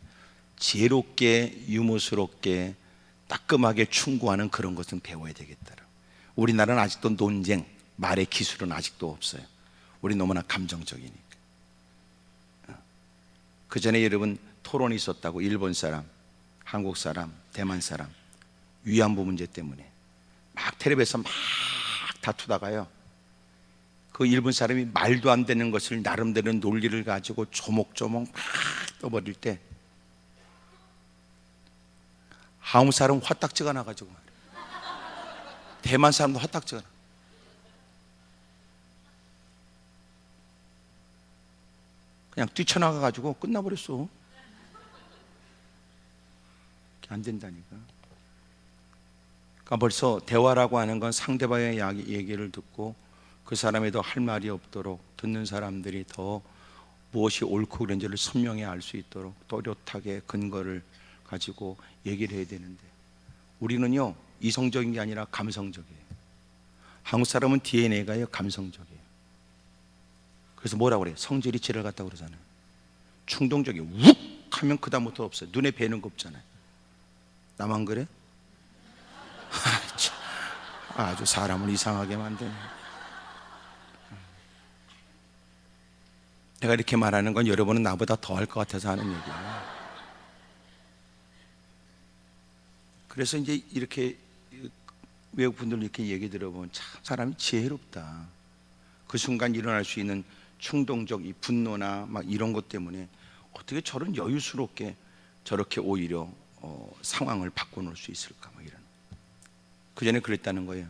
지혜롭게 유머스럽게 따끔하게 충고하는 그런 것은 배워야 되겠더라. 우리나라는 아직도 논쟁, 말의 기술은 아직도 없어요. 우리 너무나 감정적이니까. 그 전에 여러분 토론이 있었다고. 일본 사람, 한국 사람, 대만 사람 위안부 문제 때문에 막 텔레비에서 막 다투다가요, 그 일본 사람이 말도 안 되는 것을 나름대로 논리를 가지고 조목조목 막 떠버릴 때 한국 사람 화딱지가 나가지고 말이에요. 대만 사람도 화딱지가 나. 그냥 뛰쳐나가가지고 끝나버렸어. 안 된다니까. 그러니까 벌써 대화라고 하는 건 상대방의 얘기를 듣고 그 사람이 더 할 말이 없도록, 듣는 사람들이 더 무엇이 옳고 그른지를 선명히 알 수 있도록 또렷하게 근거를 가지고 얘기를 해야 되는데, 우리는요 이성적인 게 아니라 감성적이에요. 한국 사람은 DNA가요 감성적이에요. 그래서 뭐라고 그래요? 성질이 지랄 같다고 그러잖아요. 충동적이에요. 욱 하면 그다음부터 없어요. 눈에 뵈는 거 없잖아요. 나만 그래? 아주 사람을 이상하게 만드네. 내가 이렇게 말하는 건 여러분은 나보다 더 할 것 같아서 하는 얘기야. 그래서 이제 이렇게 외국 분들 이렇게 얘기 들어보면 참 사람이 지혜롭다. 그 순간 일어날 수 있는 충동적 이 분노나 막 이런 것 때문에 어떻게 저런 여유스럽게 저렇게 오히려 상황을 바꿔놓을 수 있을까, 뭐 이런. 그 전에 그랬다는 거예요.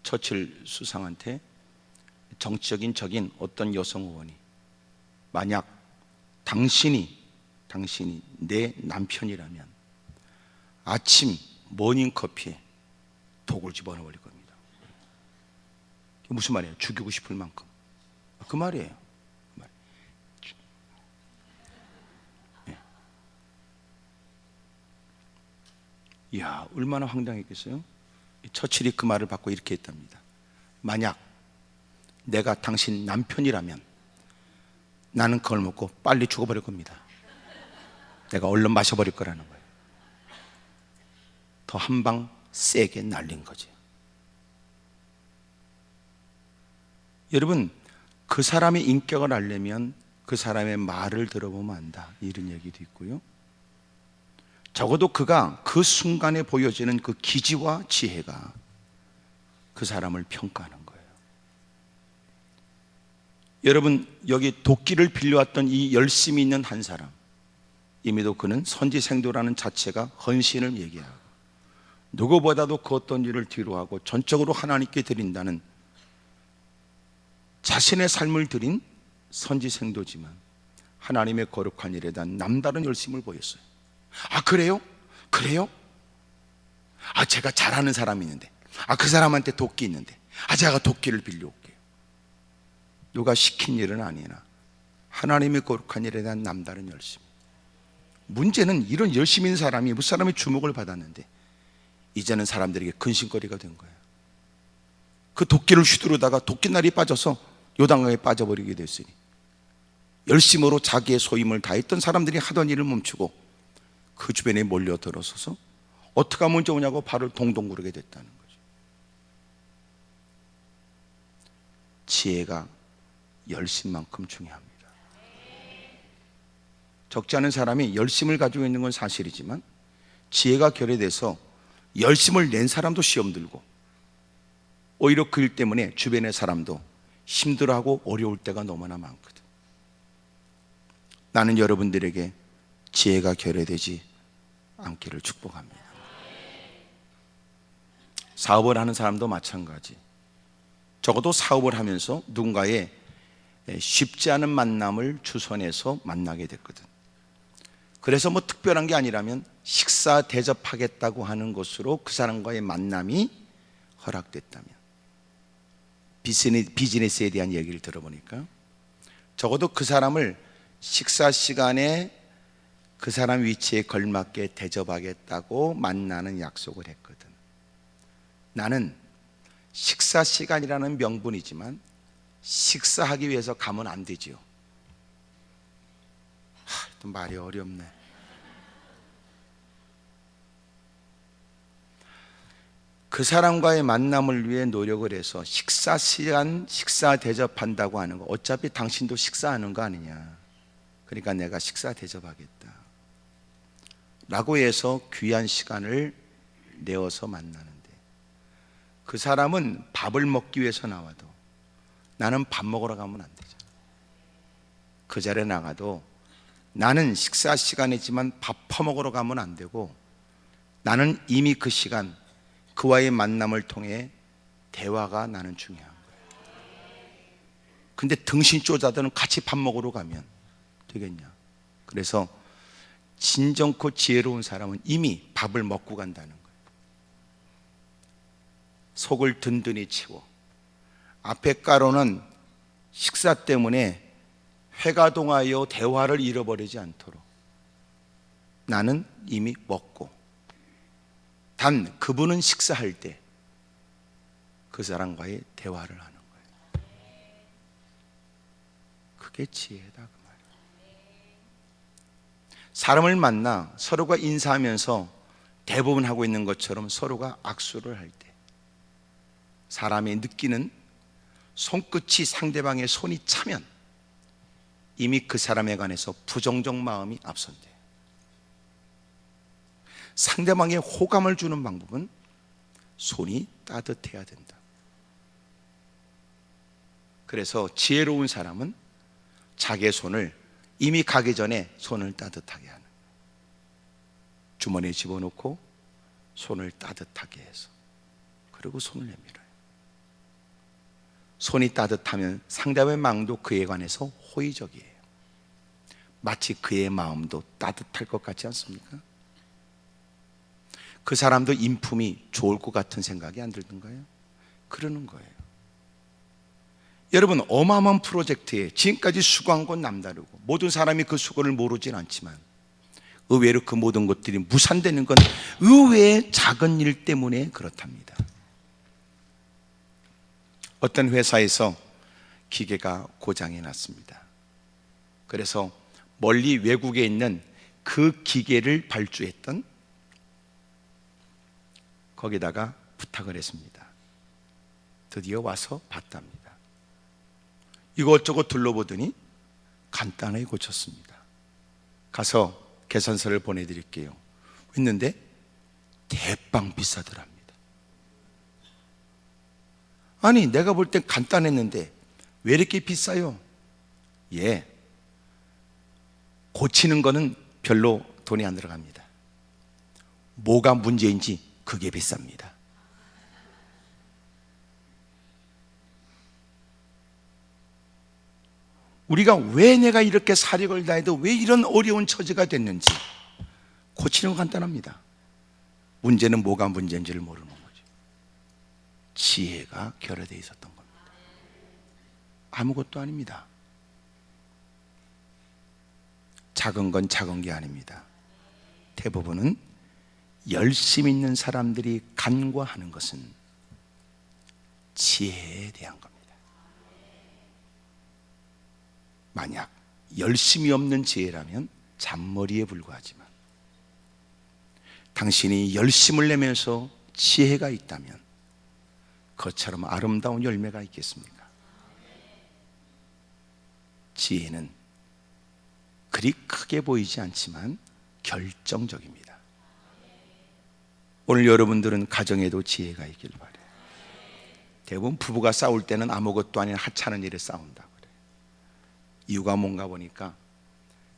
처칠 수상한테 정치적인 적인 어떤 여성 의원이, 만약 당신이 내 남편이라면 아침 모닝커피에 독을 집어넣어버릴 겁니다. 무슨 말이에요? 죽이고 싶을 만큼. 그 말이에요. 이야, 얼마나 황당했겠어요? 처칠이 그 말을 받고 이렇게 했답니다. 만약 내가 당신 남편이라면 나는 그걸 먹고 빨리 죽어버릴 겁니다. 내가 얼른 마셔버릴 거라는 거예요. 더 한 방 세게 날린 거지. 여러분, 그 사람의 인격을 알려면 그 사람의 말을 들어보면 안다, 이런 얘기도 있고요. 적어도 그가 그 순간에 보여지는 그 기지와 지혜가 그 사람을 평가하는 거예요. 여러분, 여기 도끼를 빌려왔던 이 열심히 있는 한 사람, 이미도 그는 선지생도라는 자체가 헌신을 얘기하고 누구보다도 그 어떤 일을 뒤로하고 전적으로 하나님께 드린다는 자신의 삶을 드린 선지생도지만 하나님의 거룩한 일에 대한 남다른 열심을 보였어요. 아, 그래요? 그래요? 아, 제가 잘하는 사람이 있는데, 아, 그 사람한테 도끼 있는데, 아, 제가 도끼를 빌려올게요. 누가 시킨 일은 아니나 하나님의 거룩한 일에 대한 남다른 열심. 문제는 이런 열심 있는 사람이 무슨 사람의 주목을 받았는데 이제는 사람들에게 근심거리가 된 거예요. 그 도끼를 휘두르다가 도끼날이 빠져서 요단강에 빠져버리게 됐으니 열심으로 자기의 소임을 다했던 사람들이 하던 일을 멈추고 그 주변에 몰려들어서서 어떻게 하면 좋으냐고 발을 동동 구르게 됐다는 거죠. 지혜가 열심만큼 중요합니다. 적지 않은 사람이 열심을 가지고 있는 건 사실이지만 지혜가 결여돼서 열심을 낸 사람도 시험 들고 오히려 그 일 때문에 주변의 사람도 힘들어하고 어려울 때가 너무나 많거든. 나는 여러분들에게 지혜가 결여되지 않기를 축복합니다. 사업을 하는 사람도 마찬가지. 적어도 사업을 하면서 누군가의 쉽지 않은 만남을 주선해서 만나게 됐거든. 그래서 뭐 특별한 게 아니라면 식사 대접하겠다고 하는 것으로 그 사람과의 만남이 허락됐다면, 비즈니스에 대한 얘기를 들어보니까 적어도 그 사람을 식사 시간에 그 사람 위치에 걸맞게 대접하겠다고 만나는 약속을 했거든. 나는 식사 시간이라는 명분이지만 식사하기 위해서 가면 안 되지요. 또 말이 어렵네. 그 사람과의 만남을 위해 노력을 해서 식사 시간 식사 대접한다고 하는 거, 어차피 당신도 식사하는 거 아니냐, 그러니까 내가 식사 대접하겠다 라고 해서 귀한 시간을 내어서 만나는데, 그 사람은 밥을 먹기 위해서 나와도 나는 밥 먹으러 가면 안 되잖아. 그 자리에 나가도 나는 식사 시간이지만 밥 퍼먹으러 가면 안 되고, 나는 이미 그 시간 그와의 만남을 통해 대화가 나는 중요한 거예요. 근데 등신 쪼자들은 같이 밥 먹으러 가면 되겠냐. 그래서 진정코 지혜로운 사람은 이미 밥을 먹고 간다는 거예요. 속을 든든히 채워 앞에 깔아놓은 식사 때문에 회가 동하여 대화를 잃어버리지 않도록 나는 이미 먹고, 단 그분은 식사할 때 그 사람과의 대화를 하는 거예요. 그게 지혜다, 그 말이에요. 사람을 만나 서로가 인사하면서 대부분 하고 있는 것처럼 서로가 악수를 할 때 사람이 느끼는 손끝이 상대방의 손이 차면 이미 그 사람에 관해서 부정적 마음이 앞선대. 상대방의 호감을 주는 방법은 손이 따뜻해야 된다. 그래서 지혜로운 사람은 자기의 손을 이미 가기 전에 손을 따뜻하게 하는 거예요. 주머니에 집어넣고 손을 따뜻하게 해서, 그리고 손을 내밀어요. 손이 따뜻하면 상대방의 마음도 그에 관해서 호의적이에요. 마치 그의 마음도 따뜻할 것 같지 않습니까? 그 사람도 인품이 좋을 것 같은 생각이 안 들던가요? 그러는 거예요. 여러분, 어마어마한 프로젝트에 지금까지 수고한 건 남다르고 모든 사람이 그 수고를 모르진 않지만 의외로 그 모든 것들이 무산되는 건 의외의 작은 일 때문에 그렇답니다. 어떤 회사에서 기계가 고장이 났습니다. 그래서 멀리 외국에 있는 그 기계를 발주했던 거기다가 부탁을 했습니다. 드디어 와서 봤답니다. 이것저것 둘러보더니 간단하게 고쳤습니다. 가서 계산서를 보내드릴게요 했는데 대빵 비싸더랍니다. 아니, 내가 볼 땐 간단했는데 왜 이렇게 비싸요? 예, 고치는 거는 별로 돈이 안 들어갑니다. 뭐가 문제인지 그게 비쌉니다. 우리가 왜 내가 이렇게 사력을 다해도 왜 이런 어려운 처지가 됐는지 고치는 건 간단합니다. 문제는 뭐가 문제인지를 모르는 거죠. 지혜가 결여되어 있었던 겁니다. 아무것도 아닙니다. 작은 건 작은 게 아닙니다. 대부분은 열심 있는 사람들이 간과하는 것은 지혜에 대한 겁니다. 만약 열심이 없는 지혜라면 잔머리에 불과하지만 당신이 열심을 내면서 지혜가 있다면 그것처럼 아름다운 열매가 있겠습니까? 지혜는 그리 크게 보이지 않지만 결정적입니다. 오늘 여러분들은 가정에도 지혜가 있길 바라요. 대부분 부부가 싸울 때는 아무것도 아닌 하찮은 일에 싸운다고 그래요. 이유가 뭔가 보니까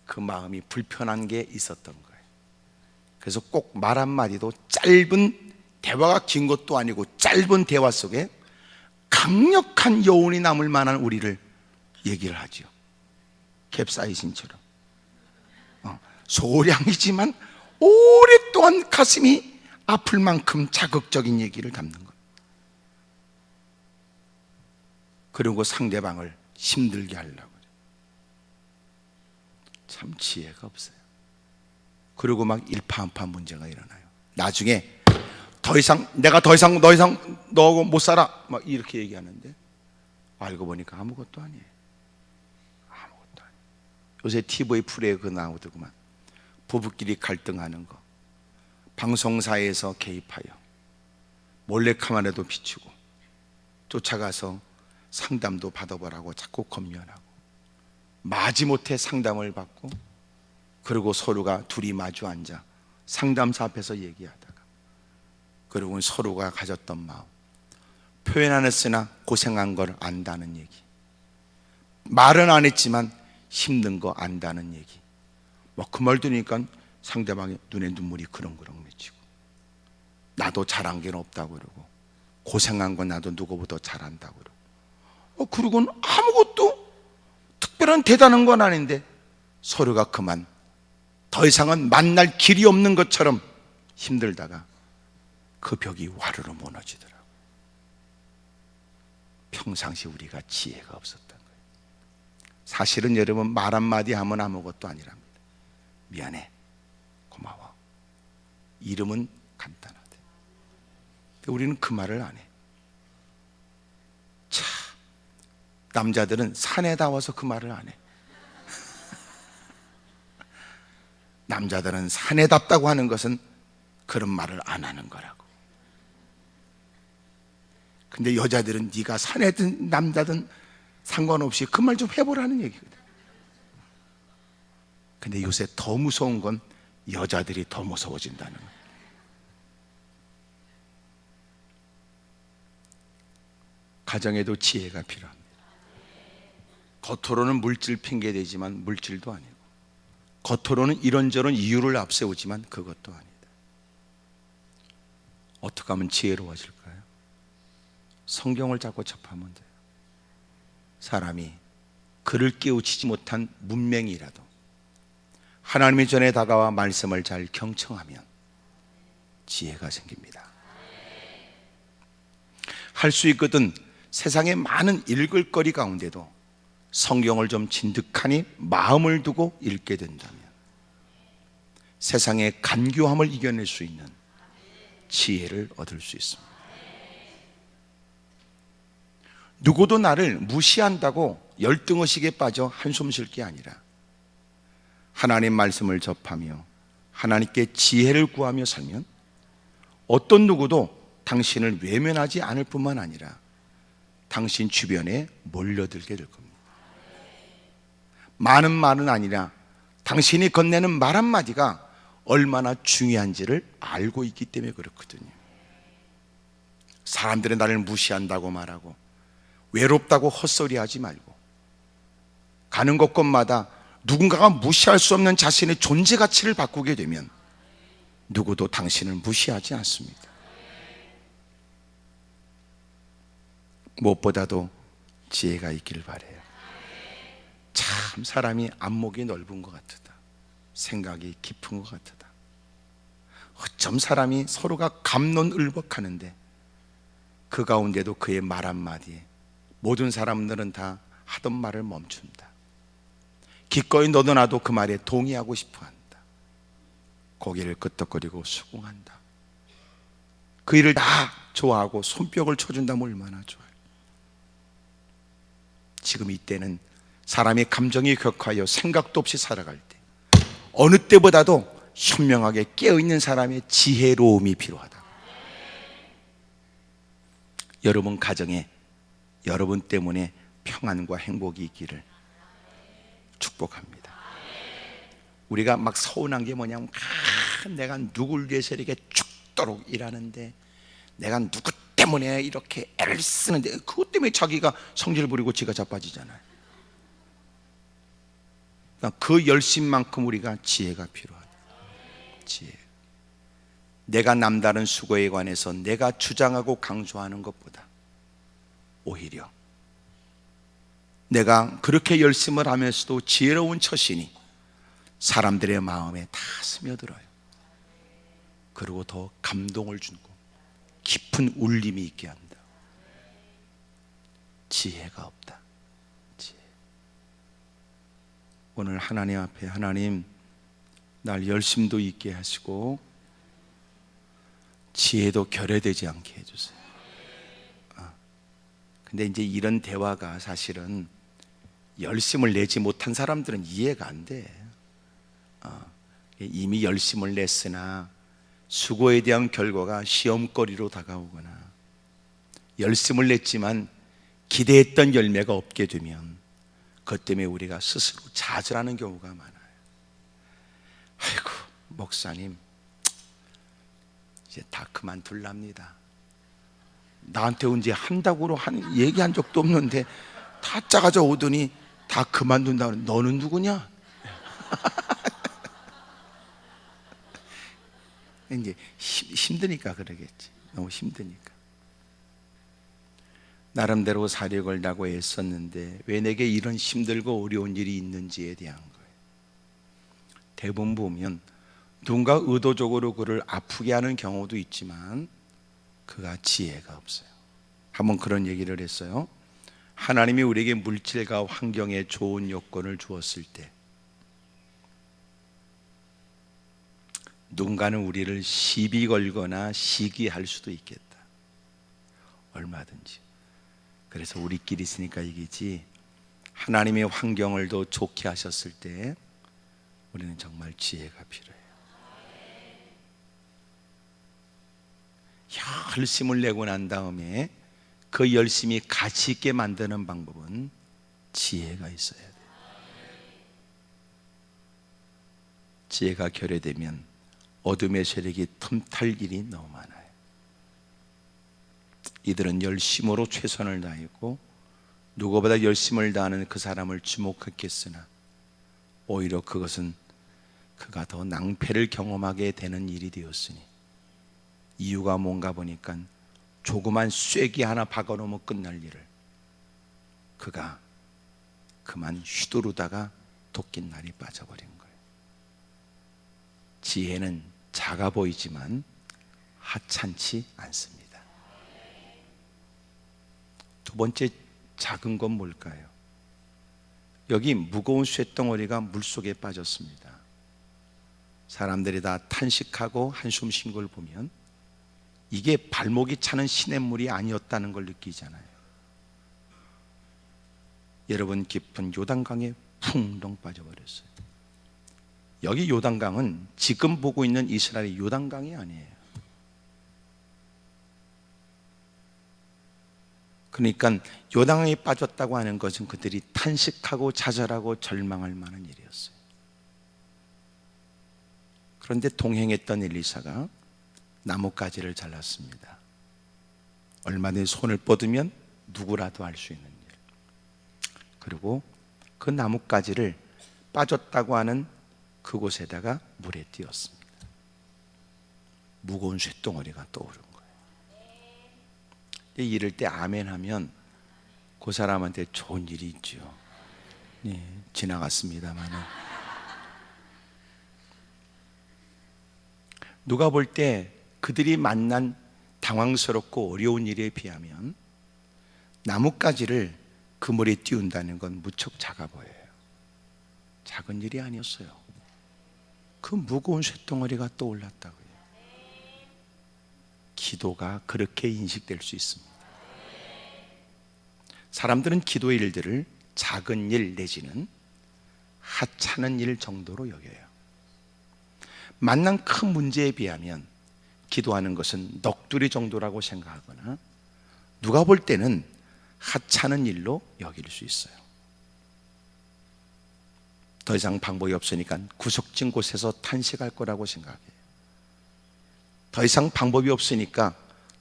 그 마음이 불편한 게 있었던 거예요. 그래서 꼭 말 한마디도 짧은 대화가 긴 것도 아니고 짧은 대화 속에 강력한 여운이 남을 만한 우리를 얘기를 하죠. 캡사이신처럼 소량이지만 오랫동안 가슴이 아플 만큼 자극적인 얘기를 담는 거예요. 그리고 상대방을 힘들게 하려고 그래요. 참 지혜가 없어요. 그리고 막 일파만파 문제가 일어나요. 나중에 내가 더 이상 너하고 못 살아 막 이렇게 얘기하는데 알고 보니까 아무것도 아니에요. 아무것도 아니에요. 요새 TV 프로에 그 나오더구만. 부부끼리 갈등하는 거 방송사에서 개입하여 몰래카메라도 비추고 쫓아가서 상담도 받아보라고 자꾸 권면하고 마지못해 상담을 받고 그리고 서로가 둘이 마주 앉아 상담사 앞에서 얘기하다가 그리고 서로가 가졌던 마음 표현 안 했으나 고생한 걸 안다는 얘기 말은 안 했지만 힘든 거 안다는 얘기 뭐 그 말 들으니까 상대방의 눈에 눈물이 그렁그렁 맺히고 나도 잘한 게 없다고 그러고 고생한 건 나도 누구보다 잘한다고 그러고 그리고는 아무것도 특별한 대단한 건 아닌데 서로가 그만 더 이상은 만날 길이 없는 것처럼 힘들다가 그 벽이 와르르 무너지더라고요. 평상시 우리가 지혜가 없었던 거예요. 사실은 여러분 말 한마디 하면 아무것도 아니랍니다. 미안해, 고마워, 이름은 간단하대. 우리는 그 말을 안 해. 참, 남자들은 사내다워서 그 말을 안 해. 남자들은 사내답다고 하는 것은 그런 말을 안 하는 거라고. 근데 여자들은 네가 사내든 남자든 상관없이 그 말 좀 해보라는 얘기거든. 근데 요새 더 무서운 건 여자들이 더 무서워진다는 거예요. 가정에도 지혜가 필요합니다. 겉으로는 물질 핑계대지만 물질도 아니고 겉으로는 이런저런 이유를 앞세우지만 그것도 아니다. 어떻게 하면 지혜로워질까요? 성경을 자꾸 접하면 돼요. 사람이 그를 깨우치지 못한 문맹이라도 하나님의 전에 다가와 말씀을 잘 경청하면 지혜가 생깁니다. 할 수 있거든 세상에 많은 읽을 거리 가운데도 성경을 좀 진득하니 마음을 두고 읽게 된다면 세상의 간교함을 이겨낼 수 있는 지혜를 얻을 수 있습니다. 누구도 나를 무시한다고 열등의식에 빠져 한숨 쉴 게 아니라 하나님 말씀을 접하며 하나님께 지혜를 구하며 살면 어떤 누구도 당신을 외면하지 않을 뿐만 아니라 당신 주변에 몰려들게 될 겁니다. 많은 말은 아니라 당신이 건네는 말 한마디가 얼마나 중요한지를 알고 있기 때문에 그렇거든요. 사람들은 나를 무시한다고 말하고 외롭다고 헛소리하지 말고 가는 곳곳마다 누군가가 무시할 수 없는 자신의 존재 가치를 바꾸게 되면 누구도 당신을 무시하지 않습니다. 무엇보다도 지혜가 있길 바라요. 참 사람이 안목이 넓은 것 같다. 생각이 깊은 것 같다. 어쩜 사람이 서로가 갑론을박하는데 그 가운데도 그의 말 한마디에 모든 사람들은 다 하던 말을 멈춘다. 기꺼이 너도 나도 그 말에 동의하고 싶어한다. 고개를 끄덕거리고 수긍한다. 그 일을 다 좋아하고 손뼉을 쳐준다면 얼마나 좋아요. 지금 이때는 사람의 감정이 격하여 생각도 없이 살아갈 때 어느 때보다도 현명하게 깨어있는 사람의 지혜로움이 필요하다. 여러분 가정에 여러분 때문에 평안과 행복이 있기를 축복합니다. 우리가 막 서운한 게 뭐냐면 내가 누굴 위해서 이렇게 죽도록 일하는데 내가 누구 때문에 이렇게 애를 쓰는데 그것 때문에 자기가 성질 부리고 지가 자빠지잖아요. 그러니까 그 열심만큼 우리가 지혜가 필요하다. 지혜. 내가 남다른 수고에 관해서 내가 주장하고 강조하는 것보다 오히려 내가 그렇게 열심을 하면서도 지혜로운 처신이 사람들의 마음에 다 스며들어요. 그리고 더 감동을 주고 깊은 울림이 있게 한다. 지혜가 없다. 지혜. 오늘 하나님 앞에 하나님 날 열심도 있게 하시고 지혜도 결여되지 않게 해주세요. 근데 이제 이런 대화가 사실은 열심을 내지 못한 사람들은 이해가 안 돼. 이미 열심을 냈으나 수고에 대한 결과가 시험거리로 다가오거나 열심을 냈지만 기대했던 열매가 없게 되면 그것 때문에 우리가 스스로 좌절하는 경우가 많아요. 아이고 목사님 이제 다 그만둘랍니다. 나한테 언제 한다고 얘기한 적도 없는데 다 짜가져 오더니 다 그만둔다고. 너는 누구냐? 이제 힘드니까 그러겠지. 너무 힘드니까. 나름대로 사력을 다고 애썼는데 왜 내게 이런 힘들고 어려운 일이 있는지에 대한 거예요. 대부분 보면 누군가 의도적으로 그를 아프게 하는 경우도 있지만 그가 지혜가 없어요. 한번 그런 얘기를 했어요. 하나님이 우리에게 물질과 환경에 좋은 요건을 주었을 때 누군가는 우리를 시비 걸거나 시기할 수도 있겠다. 얼마든지. 그래서 우리끼리 있으니까 이기지 하나님의 환경을 더 좋게 하셨을 때 우리는 정말 지혜가 필요해요. 열심을 내고 난 다음에 그 열심히 가치 있게 만드는 방법은 지혜가 있어야 돼요. 지혜가 결여되면 어둠의 세력이 틈탈 일이 너무 많아요. 이들은 열심으로 최선을 다했고 누구보다 열심을 다하는 그 사람을 주목했겠으나 오히려 그것은 그가 더 낭패를 경험하게 되는 일이 되었으니 이유가 뭔가 보니까 조그만 쐐기 하나 박아놓으면 끝날 일을 그가 그만 휘두르다가 도끼날이 빠져버린 거예요. 지혜는 작아 보이지만 하찮지 않습니다. 두 번째 작은 건 뭘까요? 여기 무거운 쇳덩어리가 물속에 빠졌습니다. 사람들이 다 탄식하고 한숨 쉰 걸 보면 이게 발목이 차는 시냇물이 아니었다는 걸 느끼잖아요. 여러분 깊은 요단강에 풍덩 빠져버렸어요. 여기 요단강은 지금 보고 있는 이스라엘의 요단강이 아니에요. 그러니까 요단강에 빠졌다고 하는 것은 그들이 탄식하고 좌절하고 절망할 만한 일이었어요. 그런데 동행했던 엘리사가 나뭇가지를 잘랐습니다. 얼마든지 손을 뻗으면 누구라도 할 수 있는 일. 그리고 그 나뭇가지를 빠졌다고 하는 그곳에다가 물에 띄었습니다. 무거운 쇳덩어리가 떠오른 거예요. 이럴 때 아멘 하면 그 사람한테 좋은 일이 있죠. 네, 지나갔습니다만은 누가 볼 때 그들이 만난 당황스럽고 어려운 일에 비하면 나뭇가지를 그 물에 띄운다는 건 무척 작아 보여요. 작은 일이 아니었어요. 그 무거운 쇳덩어리가 떠올랐다고요. 기도가 그렇게 인식될 수 있습니다. 사람들은 기도의 일들을 작은 일 내지는 하찮은 일 정도로 여겨요. 만난 큰 문제에 비하면 기도하는 것은 넋두리 정도라고 생각하거나 누가 볼 때는 하찮은 일로 여길 수 있어요. 더 이상 방법이 없으니까 구석진 곳에서 탄식할 거라고 생각해요. 더 이상 방법이 없으니까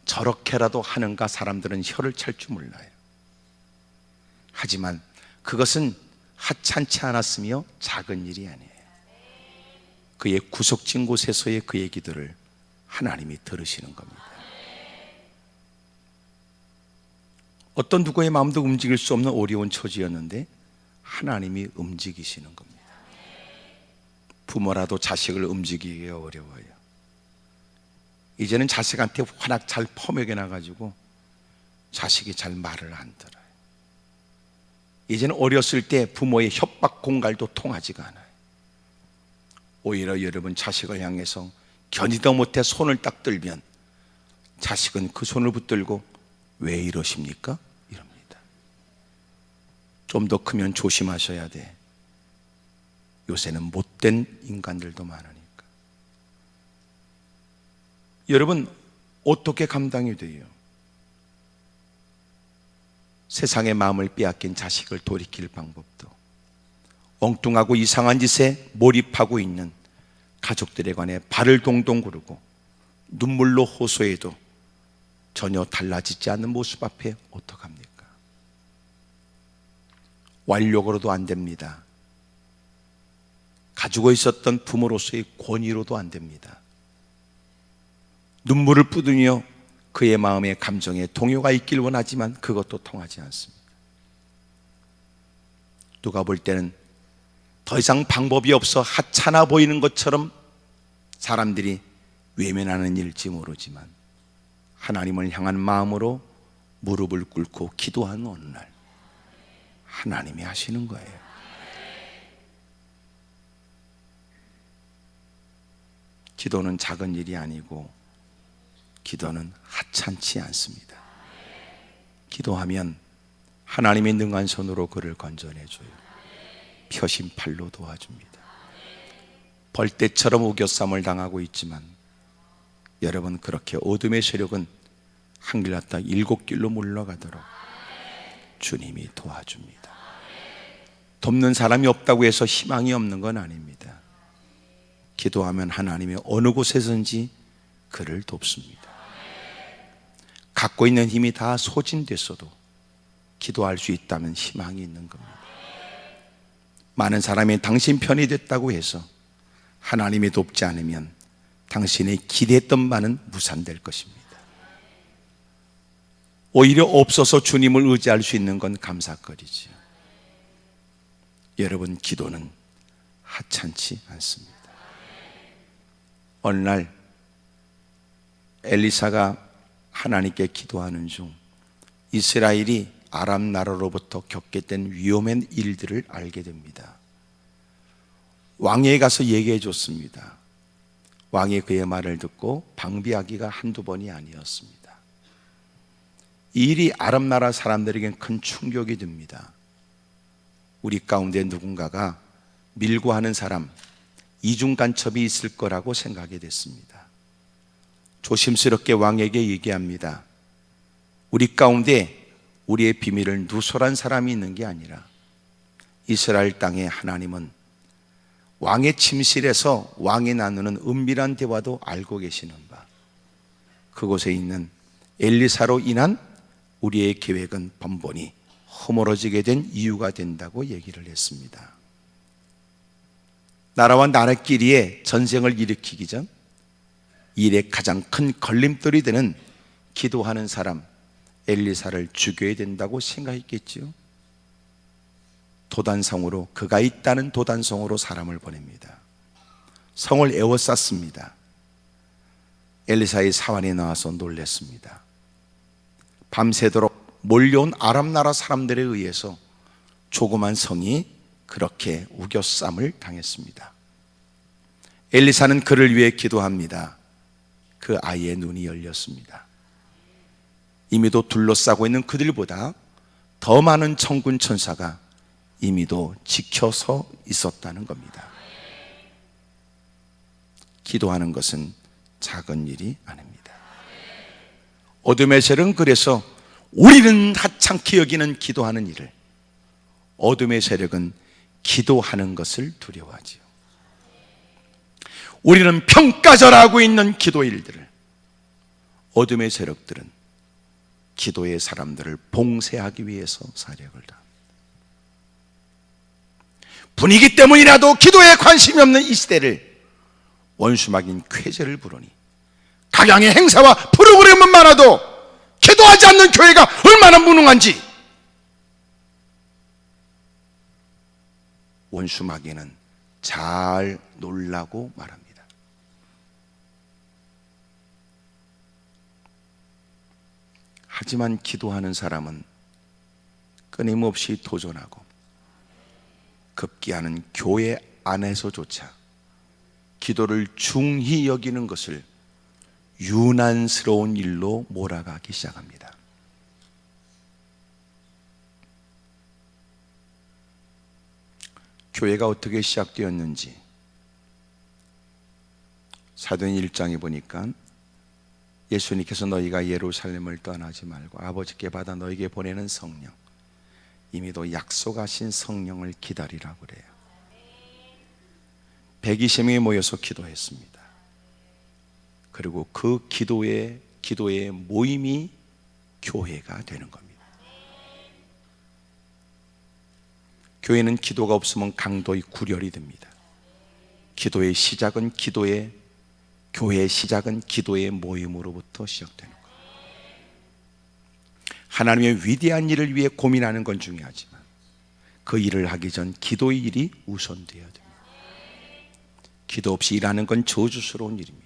저렇게라도 하는가 사람들은 혀를 찰 줄 몰라요. 하지만 그것은 하찮지 않았으며 작은 일이 아니에요. 그의 구석진 곳에서의 그의 기도를 하나님이 들으시는 겁니다. 어떤 누구의 마음도 움직일 수 없는 어려운 처지였는데 하나님이 움직이시는 겁니다. 부모라도 자식을 움직이기 어려워요. 이제는 자식한테 워낙 잘 퍼먹여놔가지고 자식이 잘 말을 안 들어요. 이제는 어렸을 때 부모의 협박 공갈도 통하지가 않아요. 오히려 여러분 자식을 향해서 견디다 못해 손을 딱 들면 자식은 그 손을 붙들고 왜 이러십니까? 이럽니다. 좀 더 크면 조심하셔야 돼. 요새는 못된 인간들도 많으니까. 여러분 어떻게 감당이 돼요? 세상의 마음을 빼앗긴 자식을 돌이킬 방법도, 엉뚱하고 이상한 짓에 몰입하고 있는 가족들에 관해 발을 동동 구르고 눈물로 호소해도 전혀 달라지지 않는 모습 앞에 어떡합니까? 완력으로도 안 됩니다. 가지고 있었던 부모로서의 권위로도 안 됩니다. 눈물을 뿌리며 그의 마음의 감정에 동요가 있길 원하지만 그것도 통하지 않습니다. 누가 볼 때는 더 이상 방법이 없어 하찮아 보이는 것처럼 사람들이 외면하는 일일지 모르지만 하나님을 향한 마음으로 무릎을 꿇고 기도하는 어느 날 하나님이 하시는 거예요. 기도는 작은 일이 아니고 기도는 하찮지 않습니다. 기도하면 하나님의 능한 손으로 그를 건져내줘요. 펴신 팔로 도와줍니다. 벌떼처럼 우겨쌈을 당하고 있지만 여러분, 그렇게 어둠의 세력은 한길 갔다 7길로 물러가도록 주님이 도와줍니다. 돕는 사람이 없다고 해서 희망이 없는 건 아닙니다. 기도하면 하나님이 어느 곳에서든지 그를 돕습니다. 갖고 있는 힘이 다 소진됐어도 기도할 수 있다면 희망이 있는 겁니다. 많은 사람이 당신 편이 됐다고 해서 하나님이 돕지 않으면 당신이 기대했던 바는 무산될 것입니다. 오히려 없어서 주님을 의지할 수 있는 건 감사거리죠. 여러분, 기도는 하찮지 않습니다. 어느 날 엘리사가 하나님께 기도하는 중 이스라엘이 아람 나라로부터 겪게 된 위험한 일들을 알게 됩니다. 왕에게 가서 얘기해 줬습니다. 왕이 그의 말을 듣고 방비하기가 한두 번이 아니었습니다. 이 일이 아람 나라 사람들에겐 큰 충격이 됩니다. 우리 가운데 누군가가 밀고 하는 사람, 이중 간첩이 있을 거라고 생각이 됐습니다. 조심스럽게 왕에게 얘기합니다. 우리 가운데 우리의 비밀을 누설한 사람이 있는 게 아니라 이스라엘 땅에 하나님은 왕의 침실에서 왕이 나누는 은밀한 대화도 알고 계시는 바, 그곳에 있는 엘리사로 인한 우리의 계획은 번번이 허물어지게 된 이유가 된다고 얘기를 했습니다. 나라와 나라끼리의 전쟁을 일으키기 전 일에 가장 큰 걸림돌이 되는 기도하는 사람 엘리사를 죽여야 된다고 생각했겠지요. 도단성으로, 그가 있다는 도단성으로 사람을 보냅니다. 성을 에워쌌습니다. 엘리사의 사환이 나와서 놀랬습니다. 밤새도록 몰려온 아람 나라 사람들에 의해서 조그만 성이 그렇게 우겨쌈을 당했습니다. 엘리사는 그를 위해 기도합니다. 그 아이의 눈이 열렸습니다. 이미도 둘러싸고 있는 그들보다 더 많은 천군 천사가 이미도 지켜서 있었다는 겁니다. 기도하는 것은 작은 일이 아닙니다. 어둠의 세력은 그래서 우리는 하찮게 여기는 기도하는 일을, 어둠의 세력은 기도하는 것을 두려워하지요. 우리는 평가절하고 있는 기도 일들을, 어둠의 세력들은 기도의 사람들을 봉쇄하기 위해서 사력을 다합니다. 분위기 때문이라도 기도에 관심이 없는 이 시대를 원수막인 쾌재를 부르니 각양의 행사와 프로그램은 많아도 기도하지 않는 교회가 얼마나 무능한지 원수마귀는 잘 놀라고 말합니다. 하지만 기도하는 사람은 끊임없이 도전하고 급기야는 교회 안에서조차 기도를 중히 여기는 것을 유난스러운 일로 몰아가기 시작합니다. 교회가 어떻게 시작되었는지 사도행 1장에 보니까 예수님께서 너희가 예루살렘을 떠나지 말고 아버지께 받아 너희에게 보내는 성령, 이미도 약속하신 성령을 기다리라고 그래요. 120명이 모여서 기도했습니다. 그리고 그 기도의 모임이 교회가 되는 겁니다. 교회는 기도가 없으면 강도의 구렬이 됩니다. 교회의 시작은 기도의 모임으로부터 시작되는 거예요. 하나님의 위대한 일을 위해 고민하는 건 중요하지만 그 일을 하기 전 기도의 일이 우선되어야 됩니다. 기도 없이 일하는 건 저주스러운 일입니다.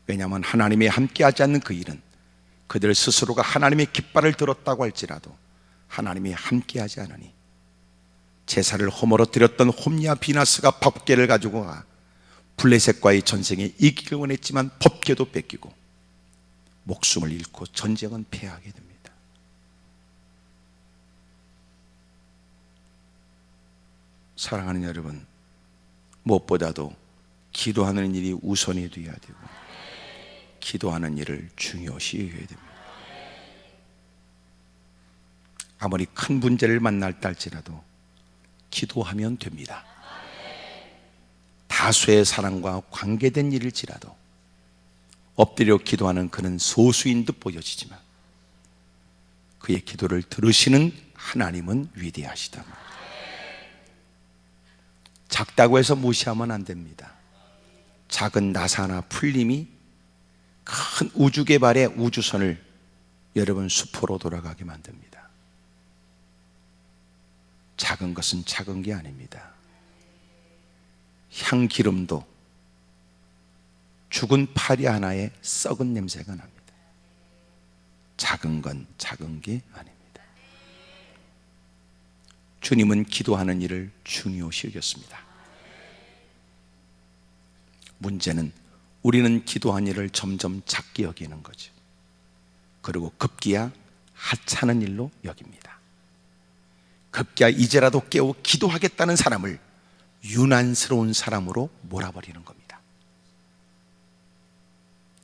왜냐하면 하나님이 함께하지 않는 그 일은 그들 스스로가 하나님의 깃발을 들었다고 할지라도 하나님이 함께하지 않으니 제사를 허물어뜨렸던 홈리아 비나스가 법궤를 가지고 가 블레셋과의 전쟁에 이기길 원했지만 법궤도 뺏기고 목숨을 잃고 전쟁은 패하게 됩니다. 사랑하는 여러분, 무엇보다도 기도하는 일이 우선이 되어야 되고 기도하는 일을 중요시 여겨야 됩니다. 아무리 큰 문제를 만날 때 할지라도 기도하면 됩니다. 다수의 사람과 관계된 일일지라도 엎드려 기도하는 그는 소수인 듯 보여지지만 그의 기도를 들으시는 하나님은 위대하시다. 작다고 해서 무시하면 안 됩니다. 작은 나사나 풀림이 큰 우주 개발의 우주선을 여러분 숲으로 돌아가게 만듭니다. 작은 것은 작은 게 아닙니다. 향기름도 죽은 파리 하나에 썩은 냄새가 납니다. 작은 건 작은 게 아닙니다. 주님은 기도하는 일을 중요시 여겼습니다. 문제는 우리는 기도한 일을 점점 작게 여기는 거죠. 그리고 급기야 하찮은 일로 여깁니다. 급기야 이제라도 깨워 기도하겠다는 사람을 유난스러운 사람으로 몰아버리는 겁니다.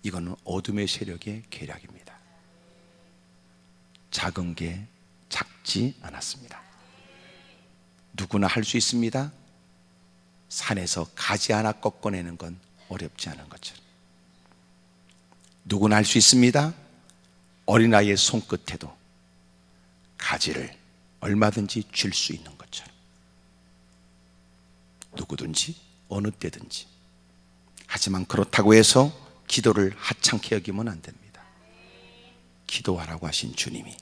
이거는 어둠의 세력의 계략입니다. 작은 게 작지 않았습니다. 누구나 할 수 있습니다. 산에서 가지 하나 꺾어내는 건 어렵지 않은 것처럼 누구나 할 수 있습니다. 어린아이의 손끝에도 가지를 얼마든지 쥘 수 있는 것처럼 누구든지 어느 때든지. 하지만 그렇다고 해서 기도를 하찮게 여기면 안 됩니다. 기도하라고 하신 주님이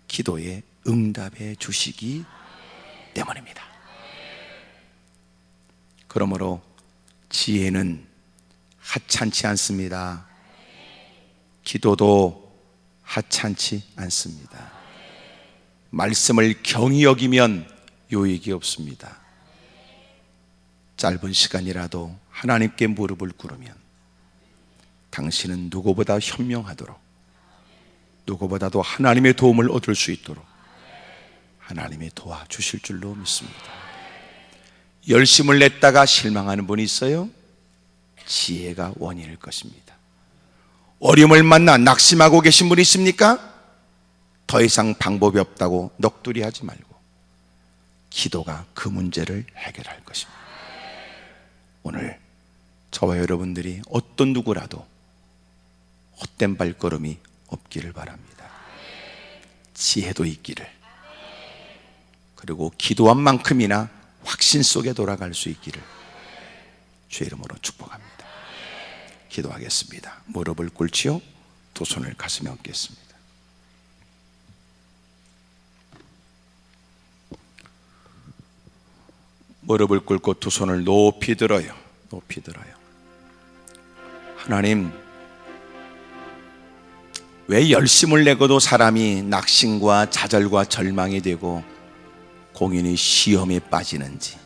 기도에 응답해 주시기 때문입니다. 그러므로 지혜는 하찮지 않습니다. 기도도 하찮지 않습니다. 말씀을 경히 여기면 요익이 없습니다. 짧은 시간이라도 하나님께 무릎을 꿇으면 당신은 누구보다 현명하도록, 누구보다도 하나님의 도움을 얻을 수 있도록 하나님이 도와주실 줄로 믿습니다. 열심을 냈다가 실망하는 분이 있어요? 지혜가 원인일 것입니다. 어려움을 만나 낙심하고 계신 분이 있습니까? 더 이상 방법이 없다고 넋두리하지 말고 기도가 그 문제를 해결할 것입니다. 오늘 저와 여러분들이 어떤 누구라도 헛된 발걸음이 없기를 바랍니다. 지혜도 있기를, 그리고 기도한 만큼이나 확신 속에 돌아갈 수 있기를 주의 이름으로 축복합니다. 기도하겠습니다. 무릎을 꿇지요, 두 손을 가슴에 얹겠습니다. 무릎을 꿇고 두 손을 높이 들어요. 높이 들어요. 하나님, 왜 열심을 내고도 사람이 낙심과 좌절과 절망이 되고 공연히 시험에 빠지는지.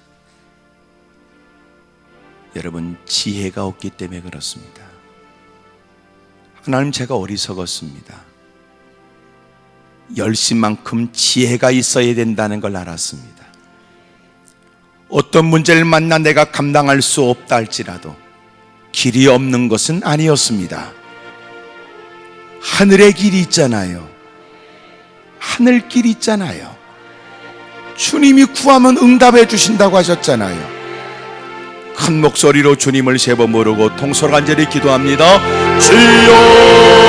여러분, 지혜가 없기 때문에 그렇습니다. 하나님, 제가 어리석었습니다. 열심만큼 지혜가 있어야 된다는 걸 알았습니다. 어떤 문제를 만나 내가 감당할 수 없다 할지라도 길이 없는 것은 아니었습니다. 하늘의 길이 있잖아요. 하늘길 있잖아요. 주님이 구하면 응답해 주신다고 하셨잖아요. 큰 목소리로 주님을 세 번 부르고 통솔간절히 기도합니다. 주여!